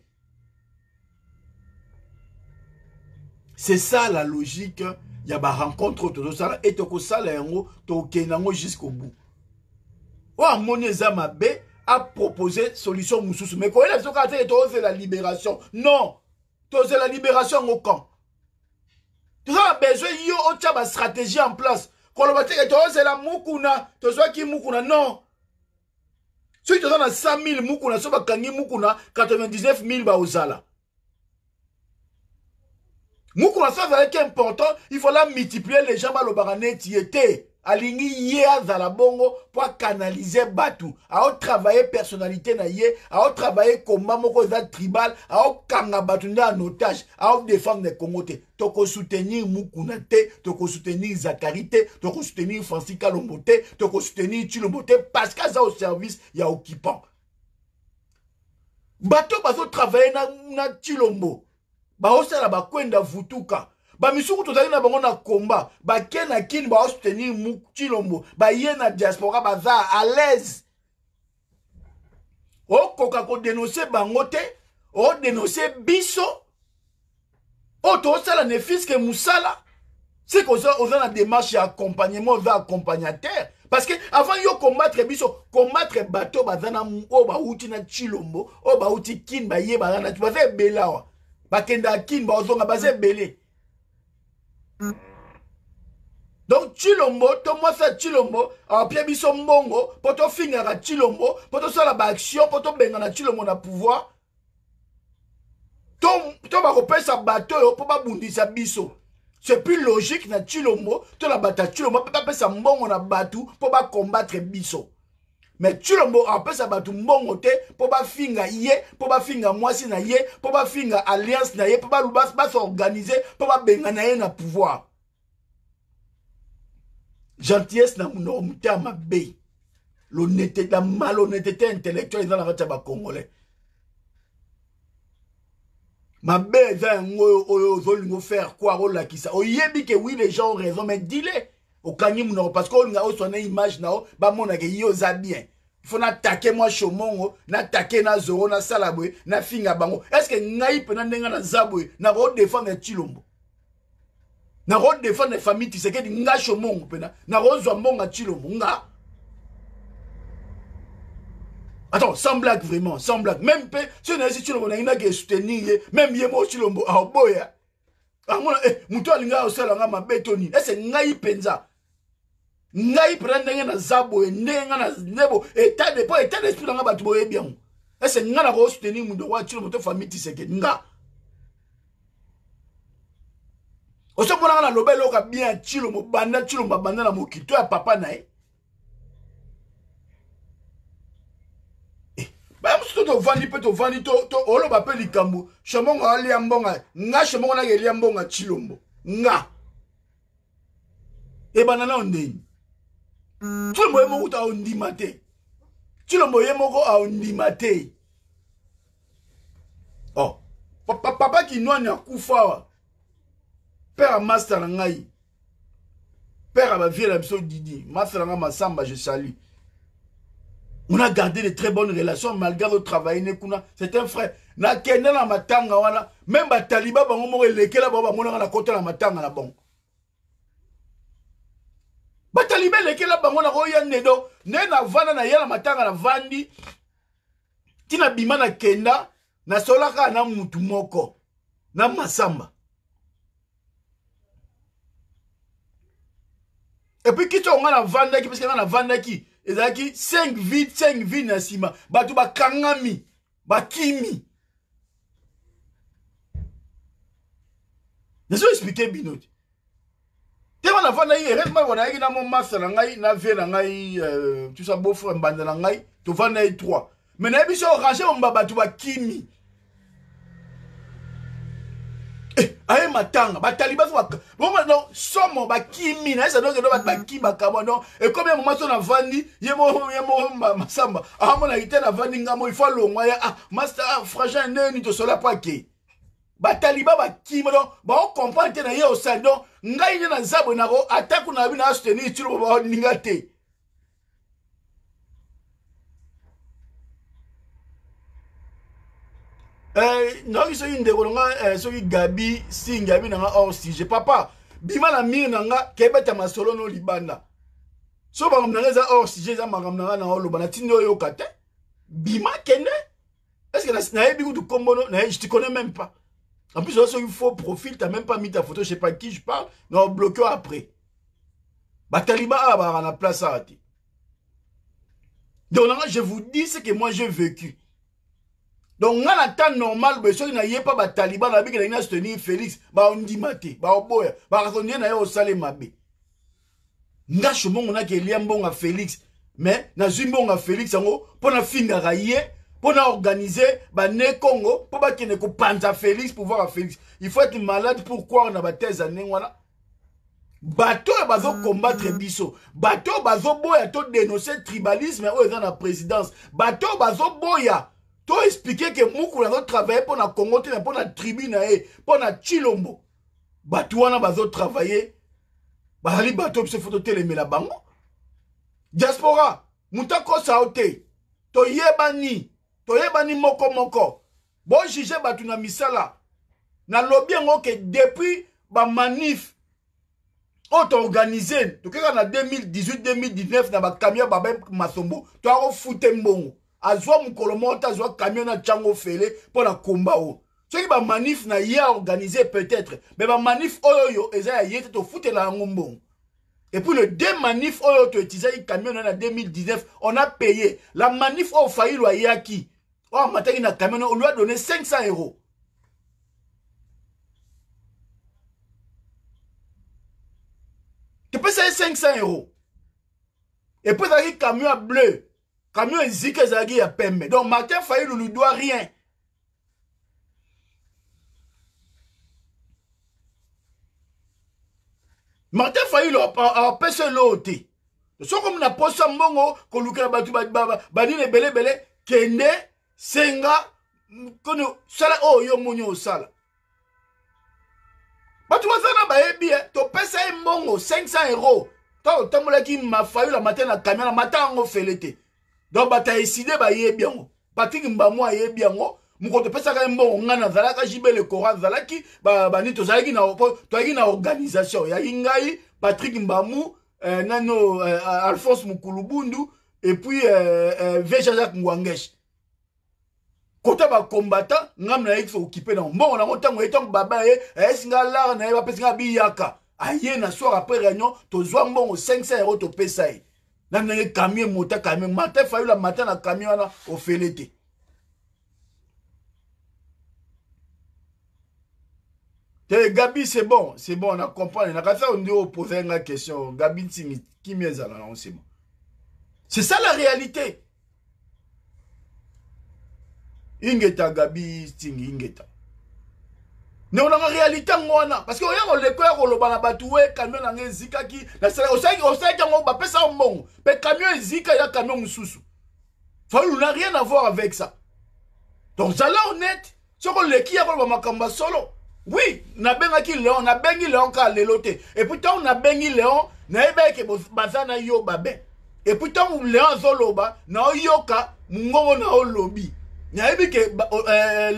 C'est ça la logique. Il y a ba rencontre tout ça et toko sala yango to kenango jusqu'au bout. O amoni ezama B a proposé solution mususu mais ko ele soka te to c'est la libération. Non. To c'est la libération au camp. Tout ça a besoin yo o tcha ba stratégie en place. C'est la Mukuna, tu vois qui Mukuna, non. Si tu as 100 000 Mukuna, si tu as Mukuna, 99 000 Baozala. Mukuna, ça va être important, il faut la multiplier les gens, le barané, qui était. Alingi yé zala bongo pour canaliser Batu. A travailler personnalité na yé, a travailler combat moko za tribal, a kanga Batu en otage, a défendre les Congote. Toko soutenir Mukuna te, toko soutenir Zakari te, toko soutenir Francis Kalombo te, toko soutenir Chilombo te, parce que ça au service ya occupant. Batu bazo travailler na Chilombo. Ba osala ba kwenda vutuka. Ba misuku tozali na bango na combat, ba kena kin ba soutenir Chilombo, ba yena diaspora baza à l'aise. O koka ko dénoncer bango te, o dénoncer biso. O to sala ne fiske musala. C'est qu'on a la démarche d'accompagnement vers accompagnateur. Parce que avant yo combattre biso, combattre bateau bazana o ba uti na Chilombo, o ba uti kin ba ye ba na tu ba faire belawa. Ba kenda kin ba ozonga ba se belé. Donc Chilombo, to moi ça Chilombo, a pia biso mbongo, poto finga ka Chilombo, poto sala ba action, poto benga na Chilombo na pouvoir. To ba kopesa bateau yo po ba bundisa biso. C'est plus logique na Chilombo, to la bata Chilombo pa pesa mbongo na batu po ba combattre biso. Mais Chilombo a pesa batu mbongo te po ba finga ye, po ba finga mwasi na ye, po ba finga alliance na ye, po ba lubas ba s'organiser, po ba benga na ye na pouvoir. Gentillesse na munomute à ma bé. L'honnêteté, la malhonnêteté intellectuelle dans la race ba congolais. Ma bé va nous faire quoi rôle là qui ça. Oyebi que oui les gens ont raison mais dis-les. Au kanyim non parce qu'on a son image na ba mona ke yo za bien. Il faut n'attaquer moi chomongo, n'attaquer na zoro na salabwe, na finga bango. Est-ce que ngai pena ndenga na zabwe na ro défendre Chilombo? Na ro défendre les familles tu sais que nga chomongo pena na ro zo mbonga Chilombo nga. Attends, sans blague vraiment, sans blague. Même si on a dit Chilombo, on a qui soutenir, même Yemo Chilombo, ah boya. Ah mon, muto alinga osala nga mabetoni. Est-ce que ngai penza? Ngai prendre na zabo, ndenga na nebo, état d'esprit nga batu boye bien. Est-ce que nga na ko soutenir mundo wa Chilombo to famille tu sais que nga. Oso mona na lobelo ka bien Chilombo banda Chilombo banda na mokito ya papa na ye. Ba muso to vandi pe to vandi to olo ba pe likambo. Chemonga ali ambonga nga chemonga na geli ambonga Chilombo. Nga. E banana ondeni. Chilombo ye moko ta ondima te. Chilombo ye moko a ondima te. Oh. Papa qui noa na kufa. Père à master ngai. Père à ma vie la biso Didi. Master ngai Masamba, je salue. On a gardé de très bonnes relations malgré le travail. C'est un frère. Na kenda na matanga wana. Même ba taliba bango mo elekela ba mona na kota na matanga na bon. Ba taliba elekela bango na roya nedo. Ne na vana na yela matanga na vandi. Tina bima na kenda na solaka na mutu moko. Na Masamba. Et puis, qui on a vendu qui parce qu'on a vendu qui et a qui 5 vies na sima. Batu ba kangami, ba kimi. Je vais expliquer binot. Te on a vendu heureusement on a eu na mon master na ngai na vie na ngai tout ça beau frère mbanda na ngai to vendu 3. Mais na biso ranger on ba batu ba kimi. Aye matanga bataliba so bon non somo ba kimi na ça donc ba kimi ba kamono et combien moment on a vandi yemo Masamba amona ite na vandi ngamo il faut longwa ya master frangin neni to sola pa ke bataliba ba kimi donc ba on comprend te na ye au salon ngai ni na zabo na ko attaque na bi na soutenir tulo ba ningate. Non, ils sont une des gens Gabi, si Gabi n'a pas sujet. Papa, bima la mire nanga, kebeta ma solo no libanda. So ba ngam nanga hors sujet za magam nanga na holo bana tindo yo kate. Bima kende? Est-ce que na yebi du kombono, je te connais même pas. En plus, sur un faux profil, t'as même pas mis ta photo, je sais pas qui je parle, non bloqué après. Ba taliba ba na place à rater. Donc je vous dis ce que moi j'ai vécu. Donc, on a un temps normal, mais si on n'a pas de Taliban, on a soutenir Félix, on dit maté, on boya, on a au salé mabé. On a que Félix, mais on a Félix, pour la fin de pour organiser, ne Congo, pour qu'il ne pas Félix, pour voir Félix. Il faut être malade, pourquoi on a des années, bateau bazo combattre biso bateau bazo boya to dénoncer tribalisme ou dans la présidence bateau bazo boya to expliquer que moukou na travailler pour la Congo pour la tribu na pour la Chilombo bateau wana bazo travailler bazali bateau se photo télé la bango diaspora mutako saote to yebani moko bon juger batu na misala na lobby ngo que depuis ba manif auto organisé to keka na 2018-2019 na ba camion ba Masombo to a fouté mbongo azwa mukolomota azwa camion na chango fele pour la combat o ce qui ba manif na ya organisé peut-être mais ba manif oyo eza ya yete to fouté la mbongo et puis le deux manif oyo to utilisé camion na 2019 on a payé la manif au failli lo yaki oh mataki na camion on lui a donné 500 €. Tu peux payer 500 €. Et puis, il y a un camion bleu. Camion zik, il y a pembe. Donc, Martin Fayulu ne lui doit rien. Martin Fayulu a pêché l'autre. Ce comme na posa mbongo, ko luka batu badine bele kende senga kono sala o yo monyo sala. Batu wazana ba ebi to pesa mbongo 500 €. To tamola ki ma fayu la matin na camion la matin ngo felete. Donc bata décidé ba yebi ngo. Patrick Mbamwa yebi ngo. Muko to pesa ka mbongo ngana zalaka jibele Coran zalaki ba ni to zalaki na to na organisation ya ingai Patrick Mbamu nano Alphonse Mukulubundu et puis Veja Jacques Ngwangesh. Kota ba combattant ngam na yiki occupé na mbongo na motango etango baba esinga la na ba pesinga biyaka aye na soir après réunion to zwa mbongo 500 € to pesa e na nge camion mota camion matin fayu la matin na camion na au felete. Gabi, c'est bon, on a compris. On a opposé une question. Gabi, qui m'est c'est bon. C'est ça la réalité. Ingeta, Gabi, Sting, Ingeta. Mais on a en réalité, parce que on le cœur, on le batoué, camion, on a zika qui, on sait qu'on va passer un bon, mais camion, zika, il y a camion, sous. On n'a rien à voir avec ça. Donc, ça là, honnête, ce qu'on le qui a ma solo. Oui, na benga ki Léon, na bengi Léon ka lelote. Et pourtant, on a bengi Léon, na ebe ke bazana yo babe. Et pourtant, Léon zoloba, na yoka, mungongo na o lobby. Na ebe ke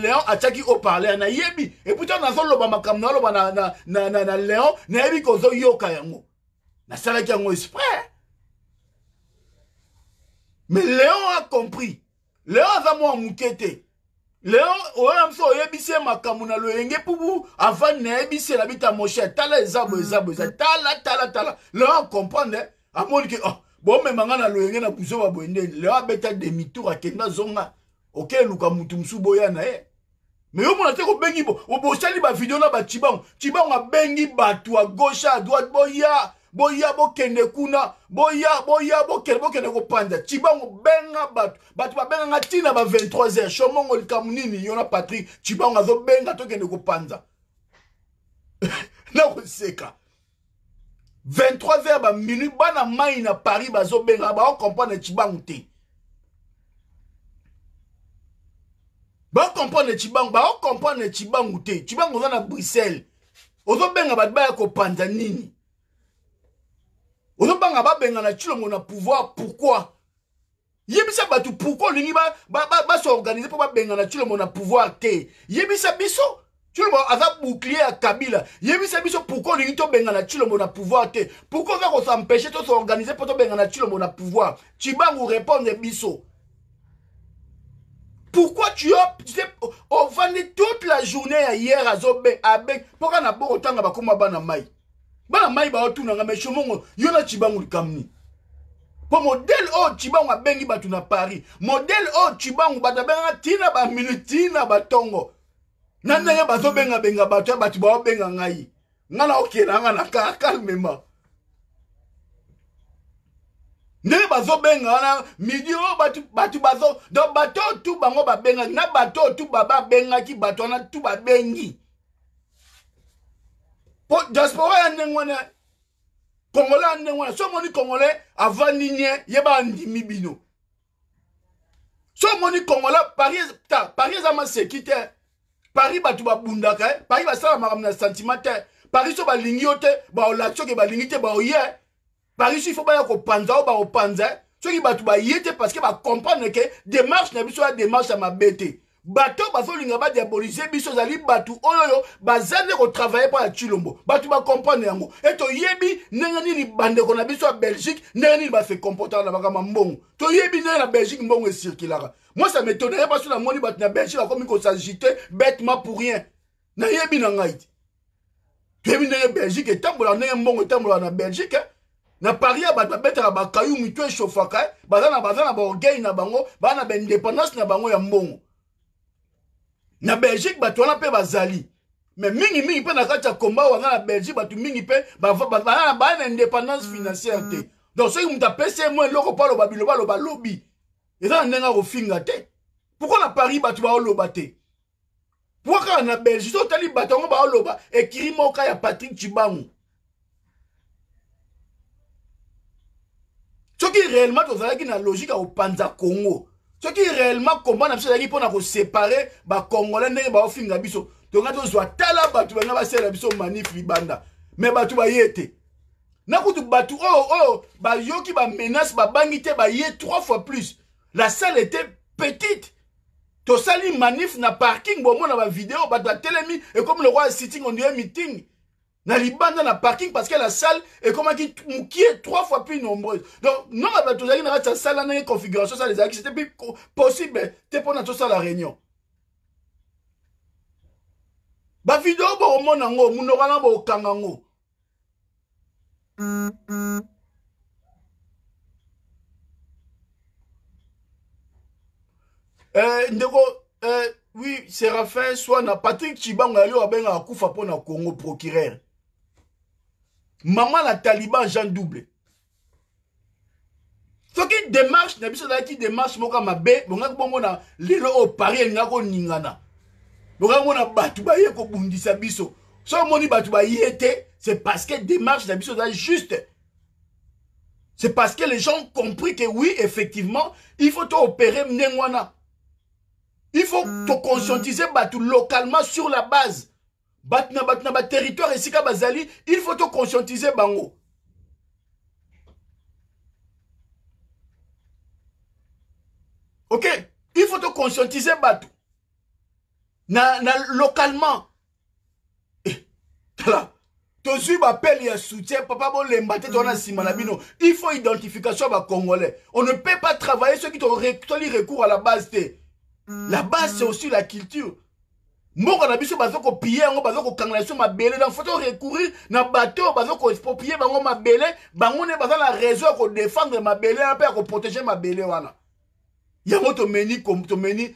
Léon a tchaki au parler, na yebi. Et pourtant, na zoloba makam na loba na Léon, na ebe ko zo yoka yango. Na salaki yango exprès. Mais Léon a compris. Léon a moi moukete. Léon, oyamso oyebise makamuna lo yenge pubu avant na yebise la bita moshe tala ezabo tala Léon comprendre amoni ke oh bon me mangana lo yenge na buzo ba boende Léon beta demi tour akenda zonga OK luka mutu msubo ya na e mais yo mona te ko bengi bo sali ba video na ba chibang a bengi batu à gauche à droite boya bokende kuna boya bokende ko panda Chibango benga batu ba benga ngatina ba 23h shomongo likamunini yona Patrick Chibango azo benga tokende ko panda na ko seka 23h ba minute bana mai na Paris bazo benga ba comprendre Chibango te ba comprendre Chibango te Chibango na Bruxelles ozo benga ba ba ko panda nini Ozobanga ba benga na chilongo na pouvoir pourquoi Yebisa batu pourquoi lingi ba s'organiser pour ba benga na chilongo na pouvoir te Yebisa biso chilongo aza bouclier à Kabila Yebisa biso pourquoi lingi to benga na chilongo na pouvoir te Pourquoi va ko s'empêcher to s'organiser pour to benga na chilongo na pouvoir Chibangu répondre biso Pourquoi tu sais on vendait toute la journée hier à Zobe avec pour na bo otanga ba koma bana mai Bana mai ba otuna nga meshomongo yona Chibangu likamni. Po modèle o Chibangu abengi batu na Paris. Modèle o Chibangu bata benga tina ba minutina batongo. Nanda ya bazo benga batu ba benga ngai. Ngana okena ngana ka calmement. Ne bazo benga na midi o batu bazo do bato tu bango ba benga na bato tu baba benga ki bato na tu ba bengi. Diaspora ya ndengwana Congolais ndengwana so moni Congolais avant nigne yeba ndimi bino so moni Congolais Paris ama sekite Paris batu ba bundaka Paris ba sala makamna sentimental Paris so ba lingi yote ba olacho ke ba lingi te ba oye Paris il faut ba ko panza ba opanza so ki batu ba yete parce que ba comprendre que démarche na biso ya démarche ma bête Bato bazolinga ba diaboliser biso zali batu oyo bazande ko travailler par la Chilombo batu ba comprendre yango eto yebi nenga nini bande ko na biso à Belgique nenga nini ba fait comporter na bakama mbongo to yebi nenga na Belgique mbongo e circulara moi ça m'étonnerait parce que la moni batu na Belgique comme ko s'agiter bêtement pour rien na yebi na ngaiti to yebi nenga Belgique etambola nenga mbongo etambola na Belgique na Paris batu betera ba kayu mitu e chauffaka bazana ba orgueil na bango bana ba indépendance na bango ya mbongo Na Belgique batu wana pe bazali mais mingi pe na kati ya komba wana na Belgique batu mingi pe ba na indépendance financière te donc ceux qui m'ta pese moi loko pa lo ba lobby eza ndenga ko finga te pourquoi na Paris batu ba loba te pourquoi na Belgique so tali batu ngo ba loba ekiri moka ya Patrick Chibangu ce qui réellement tozalaki na logique au panza Congo Ce qui est réellement comment on a fait pour séparer les Congolais et les Finga biso. Donc on doit tala batu ba sela biso manif libanda. Mais batu ba yete. Na kutu batu ba yoki ba menace ba bangite ba yé 3 fois plus. La salle était petite. To sali manif na parking bon na ba vidéo ba telemi et comme le roi sitting on dirait meeting. Na libanda na parking parce que la salle est comme qui est 3 fois plus nombreuse. Donc, non, tu as une salle dans une configuration, ça les a c'était plus possible. Tu pour ça la réunion. Ba vidéo bo monango, munokana bo kangango. Ndeko oui, Séraphin, soit na Patrick Chibanga, lui, abenga akufa pour na Congo procureur. Maman la Taliban, Jean Double. Ce qui démarche, n'a pas qui démarche, moka mabe, bonga bomona, lelo au Paris, ngako ningana. Bonga mona batu ba ye ko bundisa biso. So moni batu ba yete, c'est parce que démarche n'a pas juste. C'est parce que les gens ont compris que oui, effectivement, il faut opérer mnengwana. Il faut te conscientiser batu localement sur la base. Batna territoire et sika bazali, il faut te conscientiser bango. Ok? Il faut te conscientiser batu. Localement. Là. Il faut identification à Congolais. On ne peut pas travailler ceux qui ont recours à la base. La base, c'est aussi la culture. Moko na biso bazoko piller ngo bazoko kangalation mabele donc faut recourir na bateau bazoko exproprier bango mabele bango ne bazala raison ko défendre mabele pe ko protéger mabele wana yango to meni comme to memi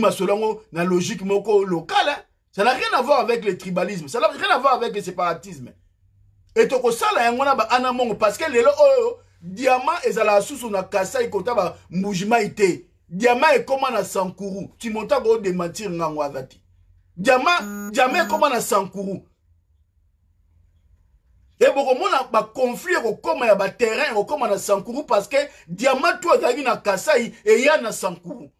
masolongo na logique moko locale hein? Ça n'a rien à voir avec le tribalisme, ça n'a rien à voir avec le séparatisme et to ko sala yango na ba anamongo parce que lelo oyo diamant ezala susu na Kasai kota ba mbujima ite. Diamant est comme un Sankourou. Tu montes à démentir Ngangwazati. Diamant est comme un Sankourou. Et beaucoup de monde a conflit comme un terrain comme un Sankourou parce que Diamant toi d'ailleurs na Kasai et y a na Sankourou.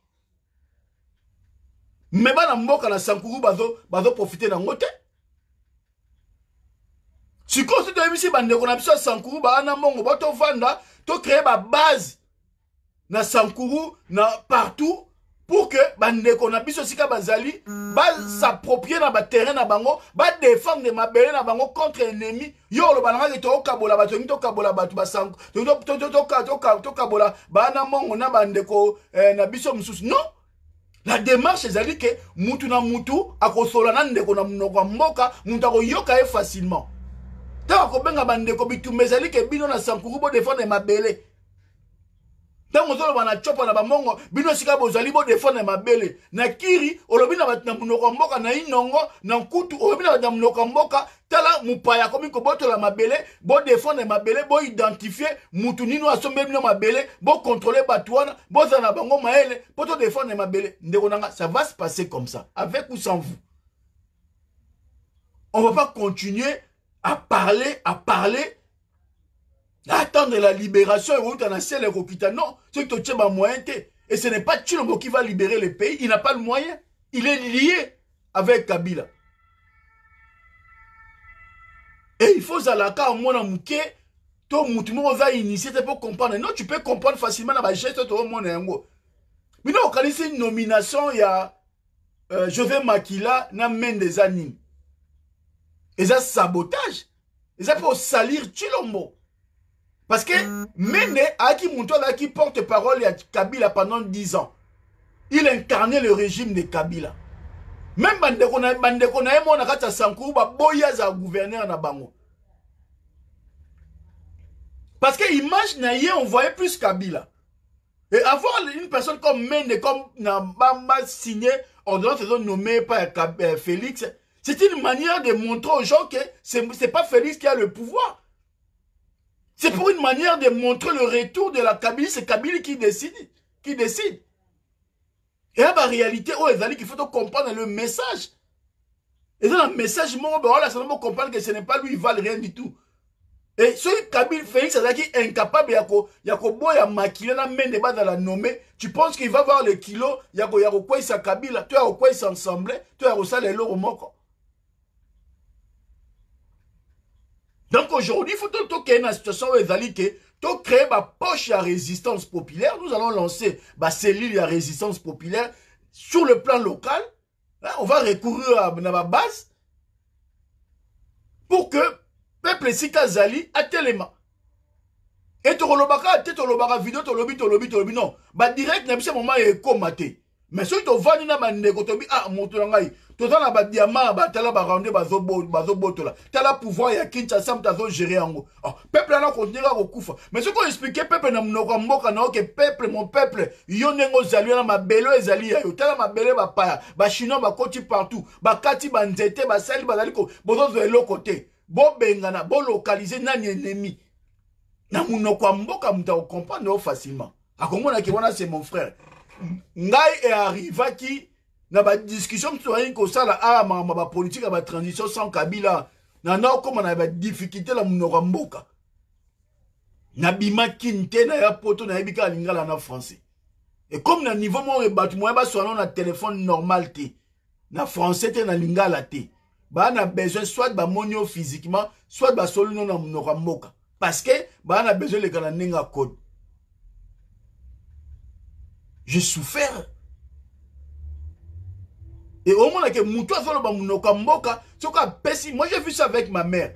Mais ba na mboka na Sankourou bazo profiter na ngote. Si quand tu dois ici bande qu'on a besoin Sankourou ba na mongo ba to vanda to créer ba base na Sankourou na partout pour que bande qu'on a biso sika bazali ba s'approprier na ba terrain na bango ba défendre ma belle na bango contre ennemi yo lo balanga to kabola ba to kabola ba to basango to kabola ba na mongo na bande ko na biso mususu non la démarche ezali que mutu na mutu akosola na ndeko na mnoko mboka mutu akoyoka facilement ta ko benga bande ko bitu mezali que bino na Sankourou bo défendre ma belle. Tant que vous avez chopa na bamongo, bino sika bozali bo défendre mabele. Na kiri, olobi na munoko mboka na inongo, na nkutu, olobi na munoko mboka, tala mupaya komi ko boto la mabele, bo défendre mabele, bo identifier mutu nino asombe bino mabele, bo contrôler batuana, bo zana bango maele, bo to défendre mabele. Ndeko nanga, ça va se passer comme ça, avec ou sans vous. On va pas continuer à parler, attendre la libération et on a ciel et non, c'est que tu as moyen. Et ce n'est pas Tshilombo qui va libérer le pays, il n'a pas le moyen. Il est lié avec Kabila. Et il faut zalaka au moins mouké, to moutumo va initier pour comprendre. Non, tu peux comprendre facilement la geste to mon ngo. Mais non, quand c'est une nomination, il y a José Makila na main des animes. Et ça sabotage. Et ça pour salir Tshilombo. Parce que Mende Aki Moutola qui porte-parole à Kabila pendant 10 ans, il incarnait le régime de Kabila. Même Bandekona et Monakata Sankourou, Boya za gouverneur na bango. Parce que l'image naïe, on voyait plus Kabila. Et avoir une personne comme Mende, comme Nambamba signé, ordonnance nommée par Félix, c'est une manière de montrer aux gens que c'est pas Félix qui a le pouvoir. C'est pour une manière de montrer le retour de la Kabylie. C'est Kabylie qui décide. Et en réalité, il faut comprendre le message. Et dans le message, on seulement comprendre que ce n'est pas lui, il ne valent rien du tout. Et ce Kabylie, Félix, c'est incapable, il y a boya maquiller la main de bas dans la nommer. Tu penses qu'il va voir le kilo, il y a quoi il s'est Kabila, tu as quoi il s'ensemble, tu as ça les lots au moko. Donc aujourd'hui, il faut qu'il y ait une situation où tu crées ma poche à résistance populaire. Nous allons lancer ma cellule à résistance populaire sur le plan local. Hein, on va recourir à ma base pour que le peuple Sikazali a tellement. Et tu as vidéo, tu lobby, non. Bah direct, n'a pas moment est comaté. Mais si tu vas dans ma négo, tu dis, ah, mon tolangai, Toza na ba diamant ba tala ba rendre bazo botola. Tala pouvoir ya Kinshasa mtazo gérer yango. Peuple na continuer ko kufa. Mais ce qu'on expliquer peuple na mnoka mboka na que peuple mon peuple yo nengo zali na mabelo ezali ya yo. Tala mabele ba pa ba chinois ba koti partout. Ba kati ba nzete ba sali ba zali ko bozo zo côté. Bo bengana bo localiser nani ennemi. Na munoko mboka mta comprendre facilement. Akomona ki wana c'est mon frère. Ngai est arrivé qui na ba discussion tsoyin ko sala ma politique ba transition sans Kabila na comme na ba difficulté la munoko mboka. Na bima kinte na ya poto na yebika lingala na français. Et comme na niveau mo e batu mo ba so na téléphone normal te. Na français te na lingala te. Ba na besoin soit ba monio physiquement, soit ba solo na munoko mboka. Parce que ba na besoin le kana ninga code. J'ai souffert. Et au moment que Moutoua Zolo Bamunoko Mboka, moi j'ai vu ça avec ma mère.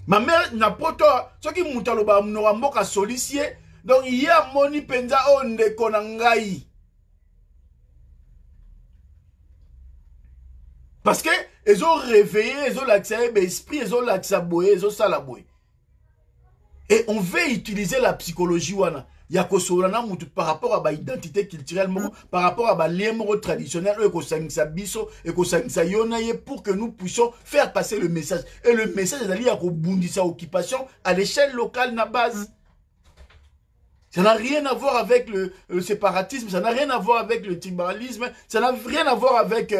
Ma mère n'a pas tort. Ce qui Moutalo Bamunoko Mboka sollicité. Donc il y a Moni Penza Onde Konangai. Parce que ils ont réveillé, ils ont l'accès l'esprit, ils ont l'accès boé, ils ont ça la boé. Et on veut utiliser la psychologie wana. Par rapport à l'identité culturelle, par rapport à l'hémoro traditionnel, pour que nous puissions faire passer le message. Et le message est à sa occupation à l'échelle locale, na base. Ça n'a rien à voir avec le séparatisme, ça n'a rien à voir avec le tribalisme, ça n'a rien à voir avec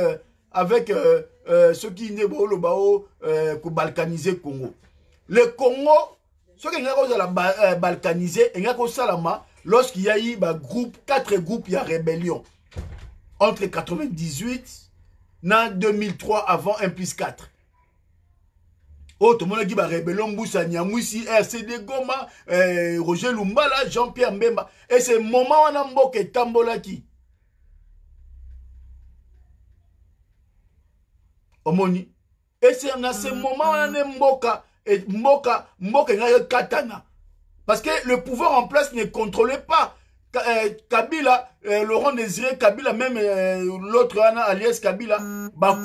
ceux qui ne sont balkaniser le Congo. Le Congo, ce qui est balkanisé, lorsqu'il y a eu 4 groupes, il y a rébellion. Entre 98 et 2003, avant 1 plus 4. Oh, tout le monde dit rébellion, Moussa Nyamouissi, RCD Goma, Roger Lumbala, Jean-Pierre Mbemba. Et c'est le moment où on a mboke Tambola qui. Omoni. Et c'est dans ce moment où on a mboka. Et Mboka Katana. Parce que le pouvoir en place ne contrôlait pas. Kabila, Laurent Désiré Kabila, même l'autre alias Kabila,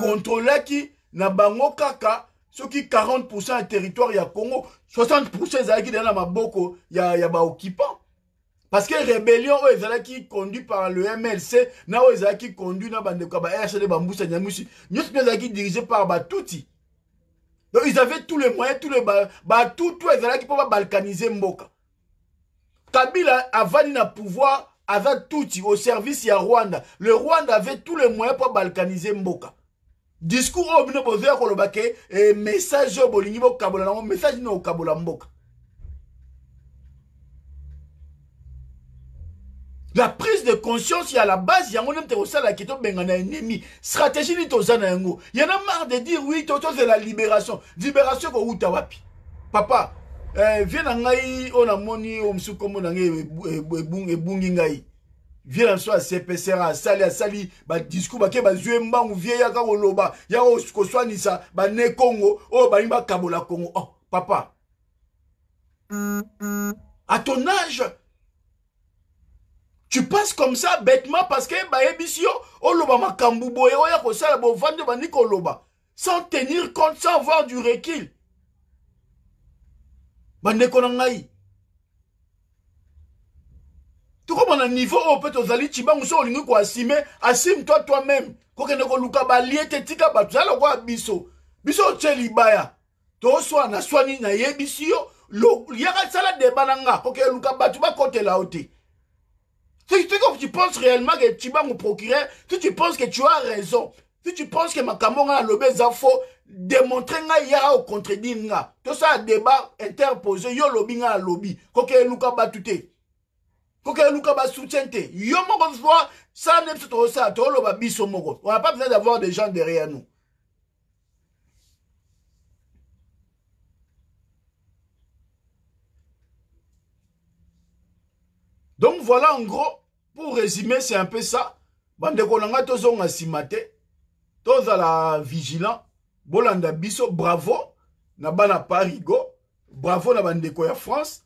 contrôlait qui na bango kaka, ceux qui 40% du territoire ya Congo, 60% zaki dans la maboko ya occupant. Parce que rébellion qui conduit par le MLC, na qui conduit na bande kwa RCD Bamboussa Nyamusi, nous qui dirigé par Batouti. Donc ils avaient tous les moyens, tous les tout les qui pouvaient balkaniser Mboka. Kabila avait un pouvoir avec tout au service de Rwanda. Le Rwanda avait tous les moyens pour balkaniser Mboka. Discours au bino posé à Kolobake et message au bolingibo kabola message no kabola Mboka. La prise de conscience, il y a la base, il y a un ennemi. Stratégie, il y en a marre de dire oui, c'est la libération. Libération, papa, viens on a moni, on se comme on a bungi. Viens soit CPCR, sali, discours, ou vieille loba, ya o soit ne Congo, imba kabola Congo. Oh, papa. À ton âge, tu passes comme ça bêtement parce que sans tenir compte, sans avoir du recul. Tout comme on a un niveau où peut être tu assume-toi toi-même. Biso tchelibaya. To soa na swani na yebisio. Yaka sala de bananga. Koke luka batuba kote la ote. Si tu penses réellement que tu vas me procurer, si tu penses que tu as raison, si tu penses que ma camonga a lobé zafo, démontrer nga yara au contredire nga. Tout ça débat interposé, yo lobby nga lobby. Koke luka batute. Koke luka ba soutiente. Yo moko soit ça n'est pas ça, to loba biso moko. On n'a pas besoin d'avoir des gens derrière nous. Donc voilà en gros, pour résumer, c'est un peu ça. Bande konanga tozonga simate, tozala vigilant, bolanda biso, bravo, na bana parigo, bravo na bande ya France.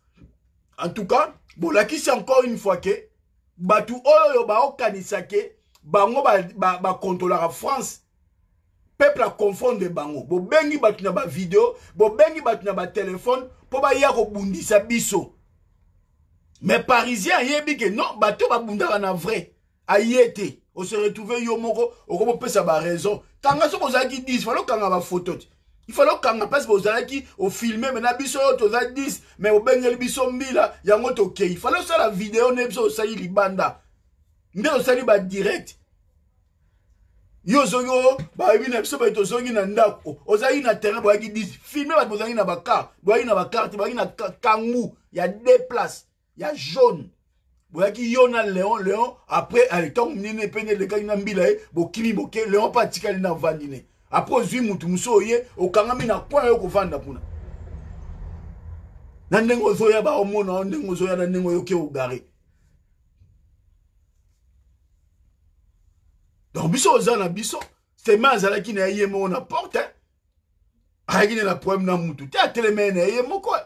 En tout cas, bolaki c'est encore une fois que batu oyo ba okanisake bango ba contrôler la France peuple a confondre bango bo bengi batu na ba vidéo bo bengi batu na ba téléphone po ba ya ko bundisa biso mais parisien yebi que non bato ba bundaka na vrai ayete on se retrouver yo moko okomo pesa ba raison kanga so kozaki 10 falo kanga ba photo il fallait kanga parce que ozalaki au filmer mais na biso to za 10 mais au bengeli biso mbila yango to okay il fallait ça la vidéo ne biso osali libanda nde osali ba direct yo zongo ba bina biso ba to zongi na ndako ozali na terrain boyaki 10 filmer ba bozali na ba car boyaki na ba carte boyaki na kangu ya 2 places ya jaune boyaki yo na Léon après allez tant nene pene le gars na mbila bo kimi boke Léon pa tikali na vandine après ozwi mutu muso ye okangami na point yo kovanda puna na ndengo zoya ba omona ndengo zoya na ndengo yo ke ogare donc biso ozana biso c'est mazala ki na yemo na porte ayaki na problème na mutu te ateleme na yemo quoi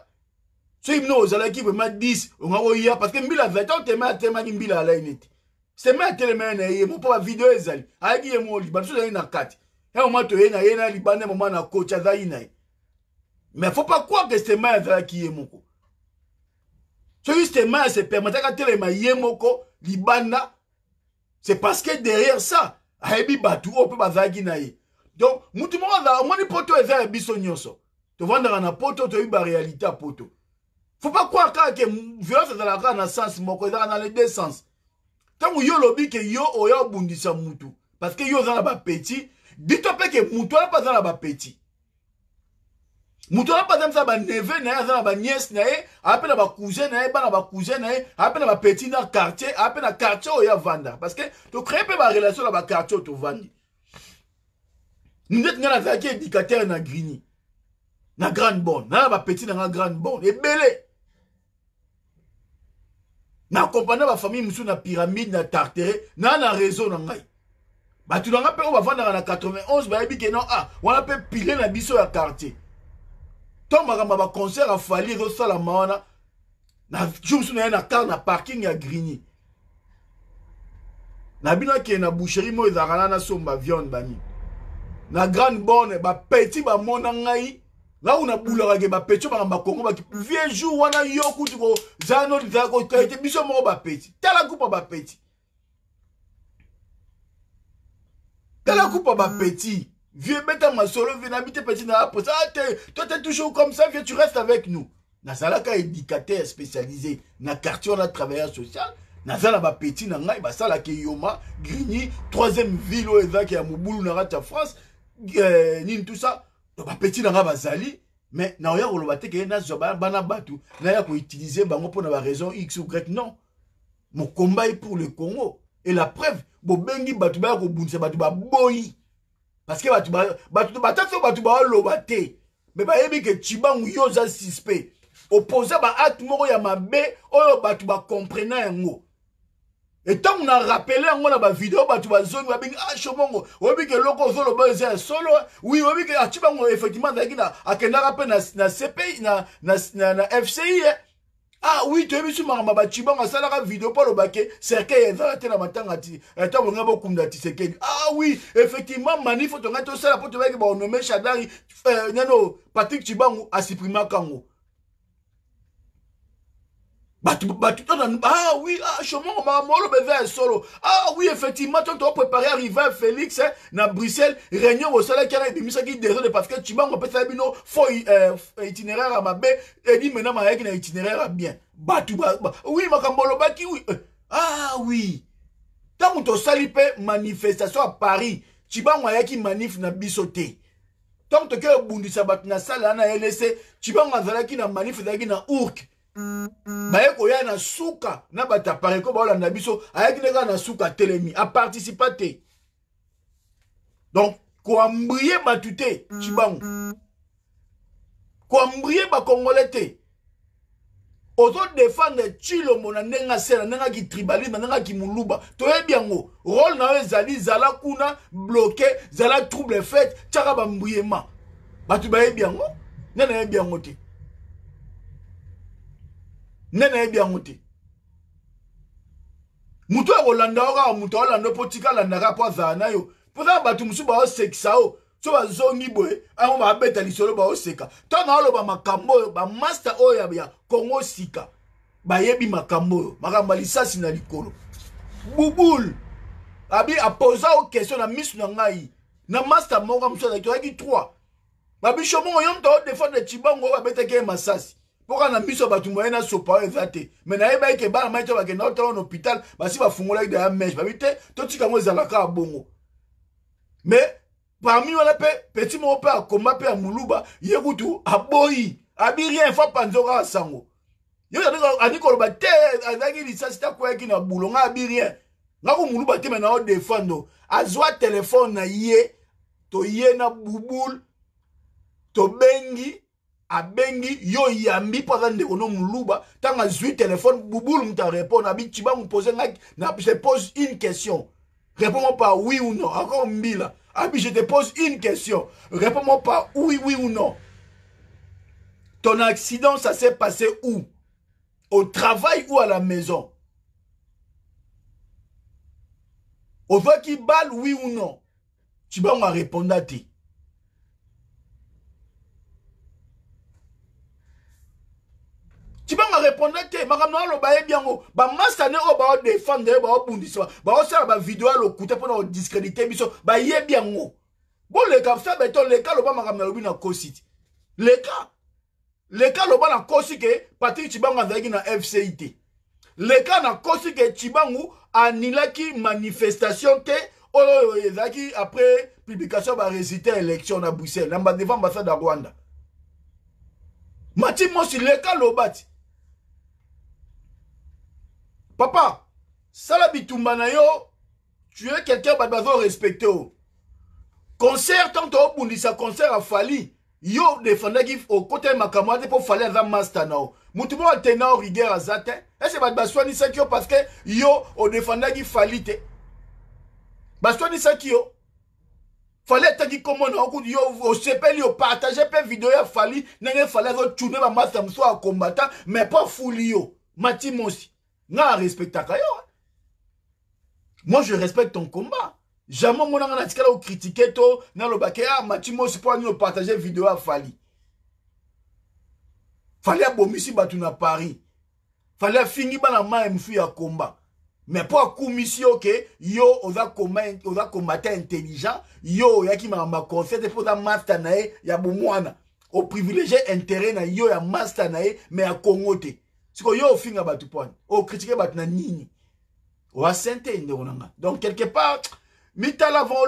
so ibno ozala ki vraiment 10 onga ya parce que mbila 20 ans tema ki mbila ala inete c'est ma ateleme na yemo po ba vidéo ezali ayaki yemo li ba so na 4 et au moins tu es na libanais moment na coach azaina mais faut pas croire que c'est ma qui est moko so juste ma se permettre ka telema yemoko libanda c'est parce que derrière ça aibi batu o pe bazaki na ye donc mutu mo za moni poto eza biso nyonso to vendre na poto to iba réalité poto faut pas croire que violence dans la na sens moko dans les deux sens tant yo lobi que yo oya bundisa mutu parce que yo za ba petit dites-toi que Moutoua pas dans la petit. Moutoua pas dans sa neveu, dans la nièce, après la cousin, après la petit dans quartier, après la quartier où il y a vendre. Parce que tu crées pas la relation dans la quartier où tu vends. Nous sommes dans la éducateur dans Grigny. Dans grande bonne. Dans la petit dans la grande bonne. Et belé. Nous accompagnons la famille, nous sommes dans la pyramide, dans la tartéré, dans la réseau, dans la bah tu n'as pas on va vendre dans la 91 bah que non ah on a peut piler na biso ya quartier tant ma concert a fallu au sala maana na jumsu na car na parking ya Grigny na bino ke na boucherie mo ezakana na somba viande bani na grande bonne ba petit ba mona ngai là on a boulera ke ba petit ba Congo ba vieux jour wana yo kutu ko zano zako kaite biso mo ba petit tala coupe ba petit. Dans la coupe à petit, vieux bêta ma solo, viens habiter petit dans la poste. Ah, toi t'es toujours comme ça, vieux, tu restes avec nous. Nazalaka éducateur spécialisé, na quartier, on a travailleur social. Nazala petit, na ngai, basala ke Yoma, Grigny, 3e ville où est-ce qu'il y a Moboulou, na rata France, nin tout ça. Donc, petit, na bazali. Mais, na oya olobate ke na zoba, bana batu, na ya ko utiliser, bango pour na raison X ou Y, non. Mon combat est pour le Congo. Et la preuve, bobengi batu ba ko bunse batu ba boyi parce que batu ba lobate mais ba yebi que Tchibangu yoza suspect opposé ba acte moko ya mabe oyo batu ba comprendre yango et tant on a rappelé yango na ba vidéo batu ba zone ba bingi ah shomongo oyebi que loko zolo ba eza solo oui oyebi que Tchibangu effectivement ndaki na akenda rappel na CPI na FCI ah oui, tu as vu sur ma Chibangu a salaka vidéo pour le baquet, c'est qu'il y a la matangati, et tu as beaucoup de ah oui, effectivement, manif, tu as tout ça pour te dire que on nomme Chadari, non, Patrick Chibangu a supprimé Kango. Ah oui, ah, chemin, molo bébé solo. Ah oui, effectivement, tu as préparé arriver à Félix, na Bruxelles, réunion au salaire qui a été mis désolé parce que Chibangu a fait un faux itinéraire à ma baie, et dit maintenant, ma un itinéraire à bien. Oui, ma kambolo baki, oui. Ah oui. Tant que tu as salipé manifestation à Paris, Chibangu a qui manif na bisoté. Tant que tu as bundi sabat na sala na LC, Chibangu a zalaki na manif na Ourk. Baye koya na suka na bata pareko ba na biso ayaki neka na suka telemi a participer. Donc ko ambrier batute Chibangu. Ko ambrier ba congolais te. Auto défendre Chilo mona nenga sera nenga ki tribalisme nenga ki muluba. To yebiango rôle na ezali zala kuna bloqué zala trouble fait tchaka ba mbriema. Batu ba yebiango nena yebiango te. Nena bien monté. Mutu ya Rolanda ora mutu Rolanda potika landaka po zana yo. Poza batu musu ba o seksa o. So ba zongi boy, amo ba beta lisolo ba o seka. Tana olo ba makambo ba master o ya Kongo sika. Ba yebi makambo, makambo lisasi na likolo. Bouboule. Abi a posa o question na misu na ngai. Na master moko musu na toaki 3. Ba bisho mo yom to défendre Chibango ba beta ke masasi. Pourquoi na miso batu moyena sopa ezate mais na yeba ke bana maito ba ke na to hôpital ba si ba fungola ide ya mèche ba bité to tika mo ezalaka bongo mais parmi wala petit mo pe akoma pe amuluba yekutu aboyi abi rien fa panzoka sango yo ani ko ba te azaki lisasi ta kwa ki na bulonga abi rien ngako muluba te na o defendo azwa téléphone na ye to ye na bubul to bengi abengi yo yambi pendant de kono muluba tant a zui téléphone bouboule m'ta répondre abi tu vas me poser na je te pose une question réponds-moi par oui ou non encore mbila abi je te pose une question réponds-moi par oui ou non ton accident ça s'est passé où au travail ou à la maison au fait qui balle oui ou non tu vas me répondre à ti tu vas me répondre te makamna lo ba ebiango ba master ne o ba défendre ba bundiswa ba o sala ba vidéo lo kuta pona o discréditer biso ba yebiango bon le cas ça beton le cas lo ba makamna lo bina kosit le cas lo ba na kosi ke Patrick Chibangu azaki na FCIT le cas na kosi ke Chibangu anilaki manifestation te o ezaki après publication ba résultat élection na Bruxelles na ba devant ambassade de Rwanda Mati Mosi le cas lo bati papa, sala bitumba na yo, tu es quelqu'un qui doit respecter. Concert, tant que bundisa concert a fallu, yo défendait qu'il au côté de ma camarade pour fallait un master now. Moutumo a tenu en rigueur à Zaten. Et c'est pas de ça qui parce que yo au défendait qu'il fallait te. Baswani ça qui yo. Fallait te dire comment on yo au CPL yo partager peu vidéo a fallu, n'en fallait que tourner ma master soit combattant, mais pas fou yo. Mati Mosi. Nga respecte kayo. Moi je respecte ton combat. Jamais mon an a tikala ou critiquer to na lo bakea matimo si pour nous partager vidéo a fali. Fallait bomisi batu na Paris. Fallait finir ba na ma mfu ya combat. Mais pour commission que yo oza combattant intelligent, yo yaki ma conseil pour da master na ya bomwana. Au privilégié intérêt na yo ya master na mais à Congo te. Siko yo finga batu pone. O critiquer batu na nini. O asente inde onanga. Donc quelque part mitala vont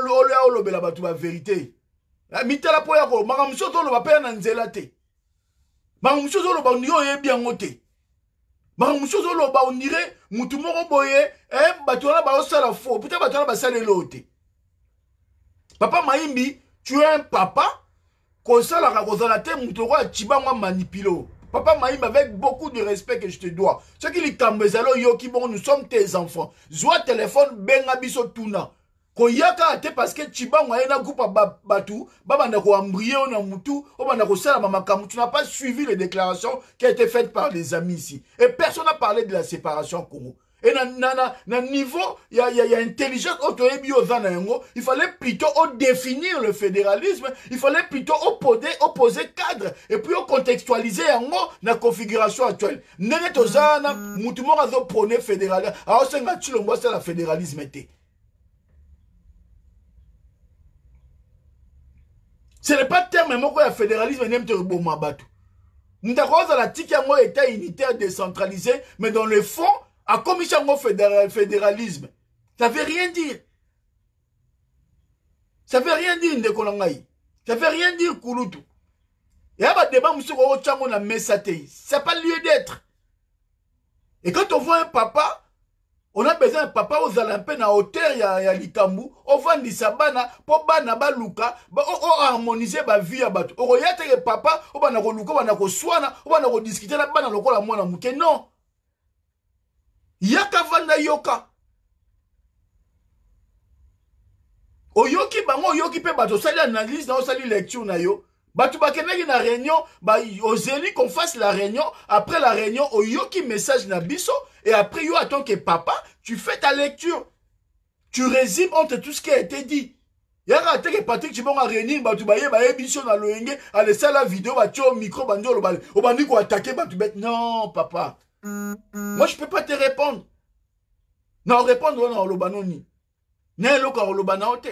lo bela batu ba vérité. Mitala po ya ko makamso to lo ba pe na nzela te. Makamso to lo ba nyo ye bien ngote. Makamso to lo ba onire mutu moko boye batu na ba osala faux. Putain batu na ba sala lote. Papa Maimbi, tu es un papa ko sala ka ko zala te mutu ko Chibangu manipilo. Papa Maïm, avec beaucoup de respect que je te dois. Ce qui est Kambezalo Yoki, bon, nous sommes tes enfants. Zoua téléphone, benga biso tuna. Ko yaka ate parce que Chibangu a un groupe à Batu, babana ko embryo na mutu, obana ko sala mamakamu. Tu n'as pas suivi les déclarations qui ont été faites par les amis ici. Et personne n'a parlé de la séparation Congo. Et na niveau, il y a intelligence, il fallait plutôt définir le fédéralisme, il fallait plutôt opposer cadre, et puis contextualiser la configuration actuelle. Nene tozana, mutumo razo prôner fédéralisme, alors c'est la fédéralisme était. Ce n'est pas terme, mais moi, fédéralisme, n'est pas bon mabatu. Nous avons la tique état unitaire décentralisé, mais dans le fond, à commission fédéralisme, ça veut rien dire. Ça veut rien dire, Ndekonangaï. Ça veut rien dire, Kouloutou. Et à débat, monsieur, on a mis ça. C'est pas le lieu d'être. Et quand on voit un papa, on a besoin d'un papa aux Alampes à hauteur, il y a Likambu, on vend des sabana, pour bana baluka, on harmoniser ma vie à battre. On regarde les papa, on va luka, on va soana, on va discuter la bana, on va la mouke. Non. Yaka vanda yoka. Oyoki bango, oyoki pe bato, sali analyse, na sali lecture na yo. Batu bakendaki na réunion, ozeli qu'on fasse la réunion, après la réunion, oyoki message na biso, et après yo attends que papa, tu fais ta lecture. Tu résumes entre tout ce qui a été dit. Yaka ate que Patrick Chibonga réunir, batu baye biso na loenge, a laissé la vidéo, batu au micro, banjo lo bale, o bandi ko attaquer batu bête. Non, papa. Moi je peux pas te répondre. Non, répondre na lobanoni. Ne loka lobana ote.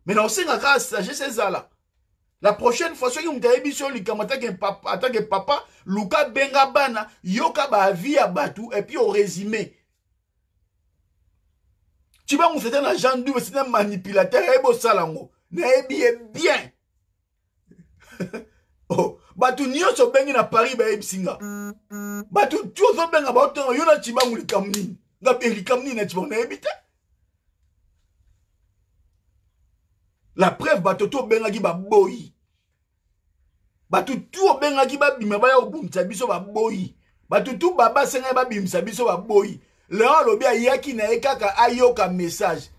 Mais non, c'est nga ka sagesse ezala. La prochaine fois, si vous avez dit que papa, Luka benga bana, yoka ba vie à batou, et puis au résumé. Tu vas vous faire un agent double, c'est un manipulateur, et bon salango. N'est bien. Oh, batou nyo so bengi na Paris, ba ebsinga. Batou tu so benga ba otan, yona chiba nguli kamni. Ngabe li kamni na chiba na ebite. La preuve, batoto benga ki ba boyi. Batutu benga ki ba bima ba ya obumisa biso ba boyi. Batutu baba senga ba bimisa biso ba boyi. Léon lobi ayaki na ekaka ayoka message.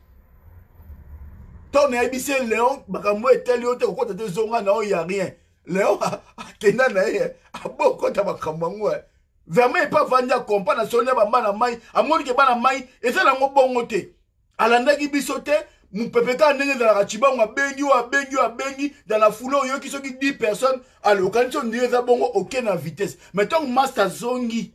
Ton na ebise Léon bakambo eteli ote kokota te zonga na o ya rien. Léon akenda na ye aboko ta bakambo ngo. Vraiment pas vanja kompa na sonya ba bana mai, amoni ke bana mai ezala ngo bongo te. Alandaki biso te. Mon pépéka ndenge dans la chiba on a bengi dans la foule yo qui sont 10 personnes à l'occasion de les bongo aucune vitesse mettons master zongi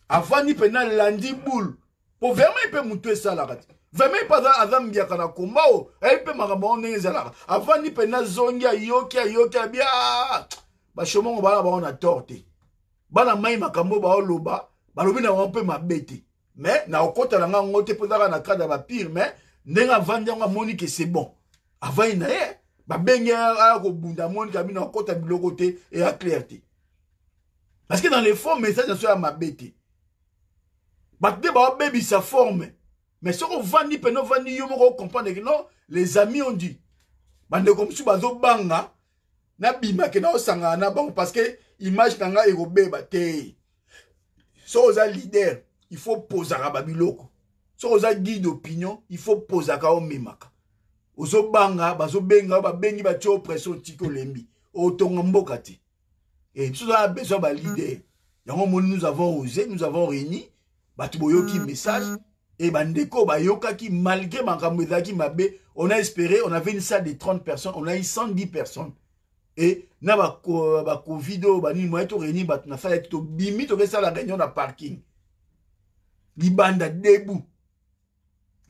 avant ni pena landi boule pour vraiment il peut monter ça là vraiment pas azam bia kana komba o il peut makambo ndenge za là avant ni pena zongi yoki bien ba chomo ba on a torté bana mai makambo ba loba ba lobi na on peut mabete mais na okota nga ngote pendant na cadre ba pire mais ndenga vandianga moni que c'est bon avant ina ba benga a ko bunda moni kabina kota biloko te et à clarté parce que dans les formes messages sur ma bête ba te ba baby sa forme mais ce qu'on vandi peno vandi yo mo comprendre que non les amis ont dit bande comme si bazo banga na bima ke na osanga na bango parce que image nanga e robeba te so oza leader il faut poser à babiloko. Si vous avez guide d'opinion, il faut poser à kao memaka. Ozo banga, bazo benga, ba bengi ba tio pression tiko lembi. Otonga mboka te. Et si vous avez besoin de leader, nous avons osé, nous avons réuni, batu boyoki message, et bandeko ba yoka qui malgré makamweza ki mabe, on a espéré, on avait une salle de 30 personnes, on a eu 110 personnes. Et na ba Covid, ba ni moyen to réuni, ba na salle to bimi to ça la réunion na parking. Libanda debout.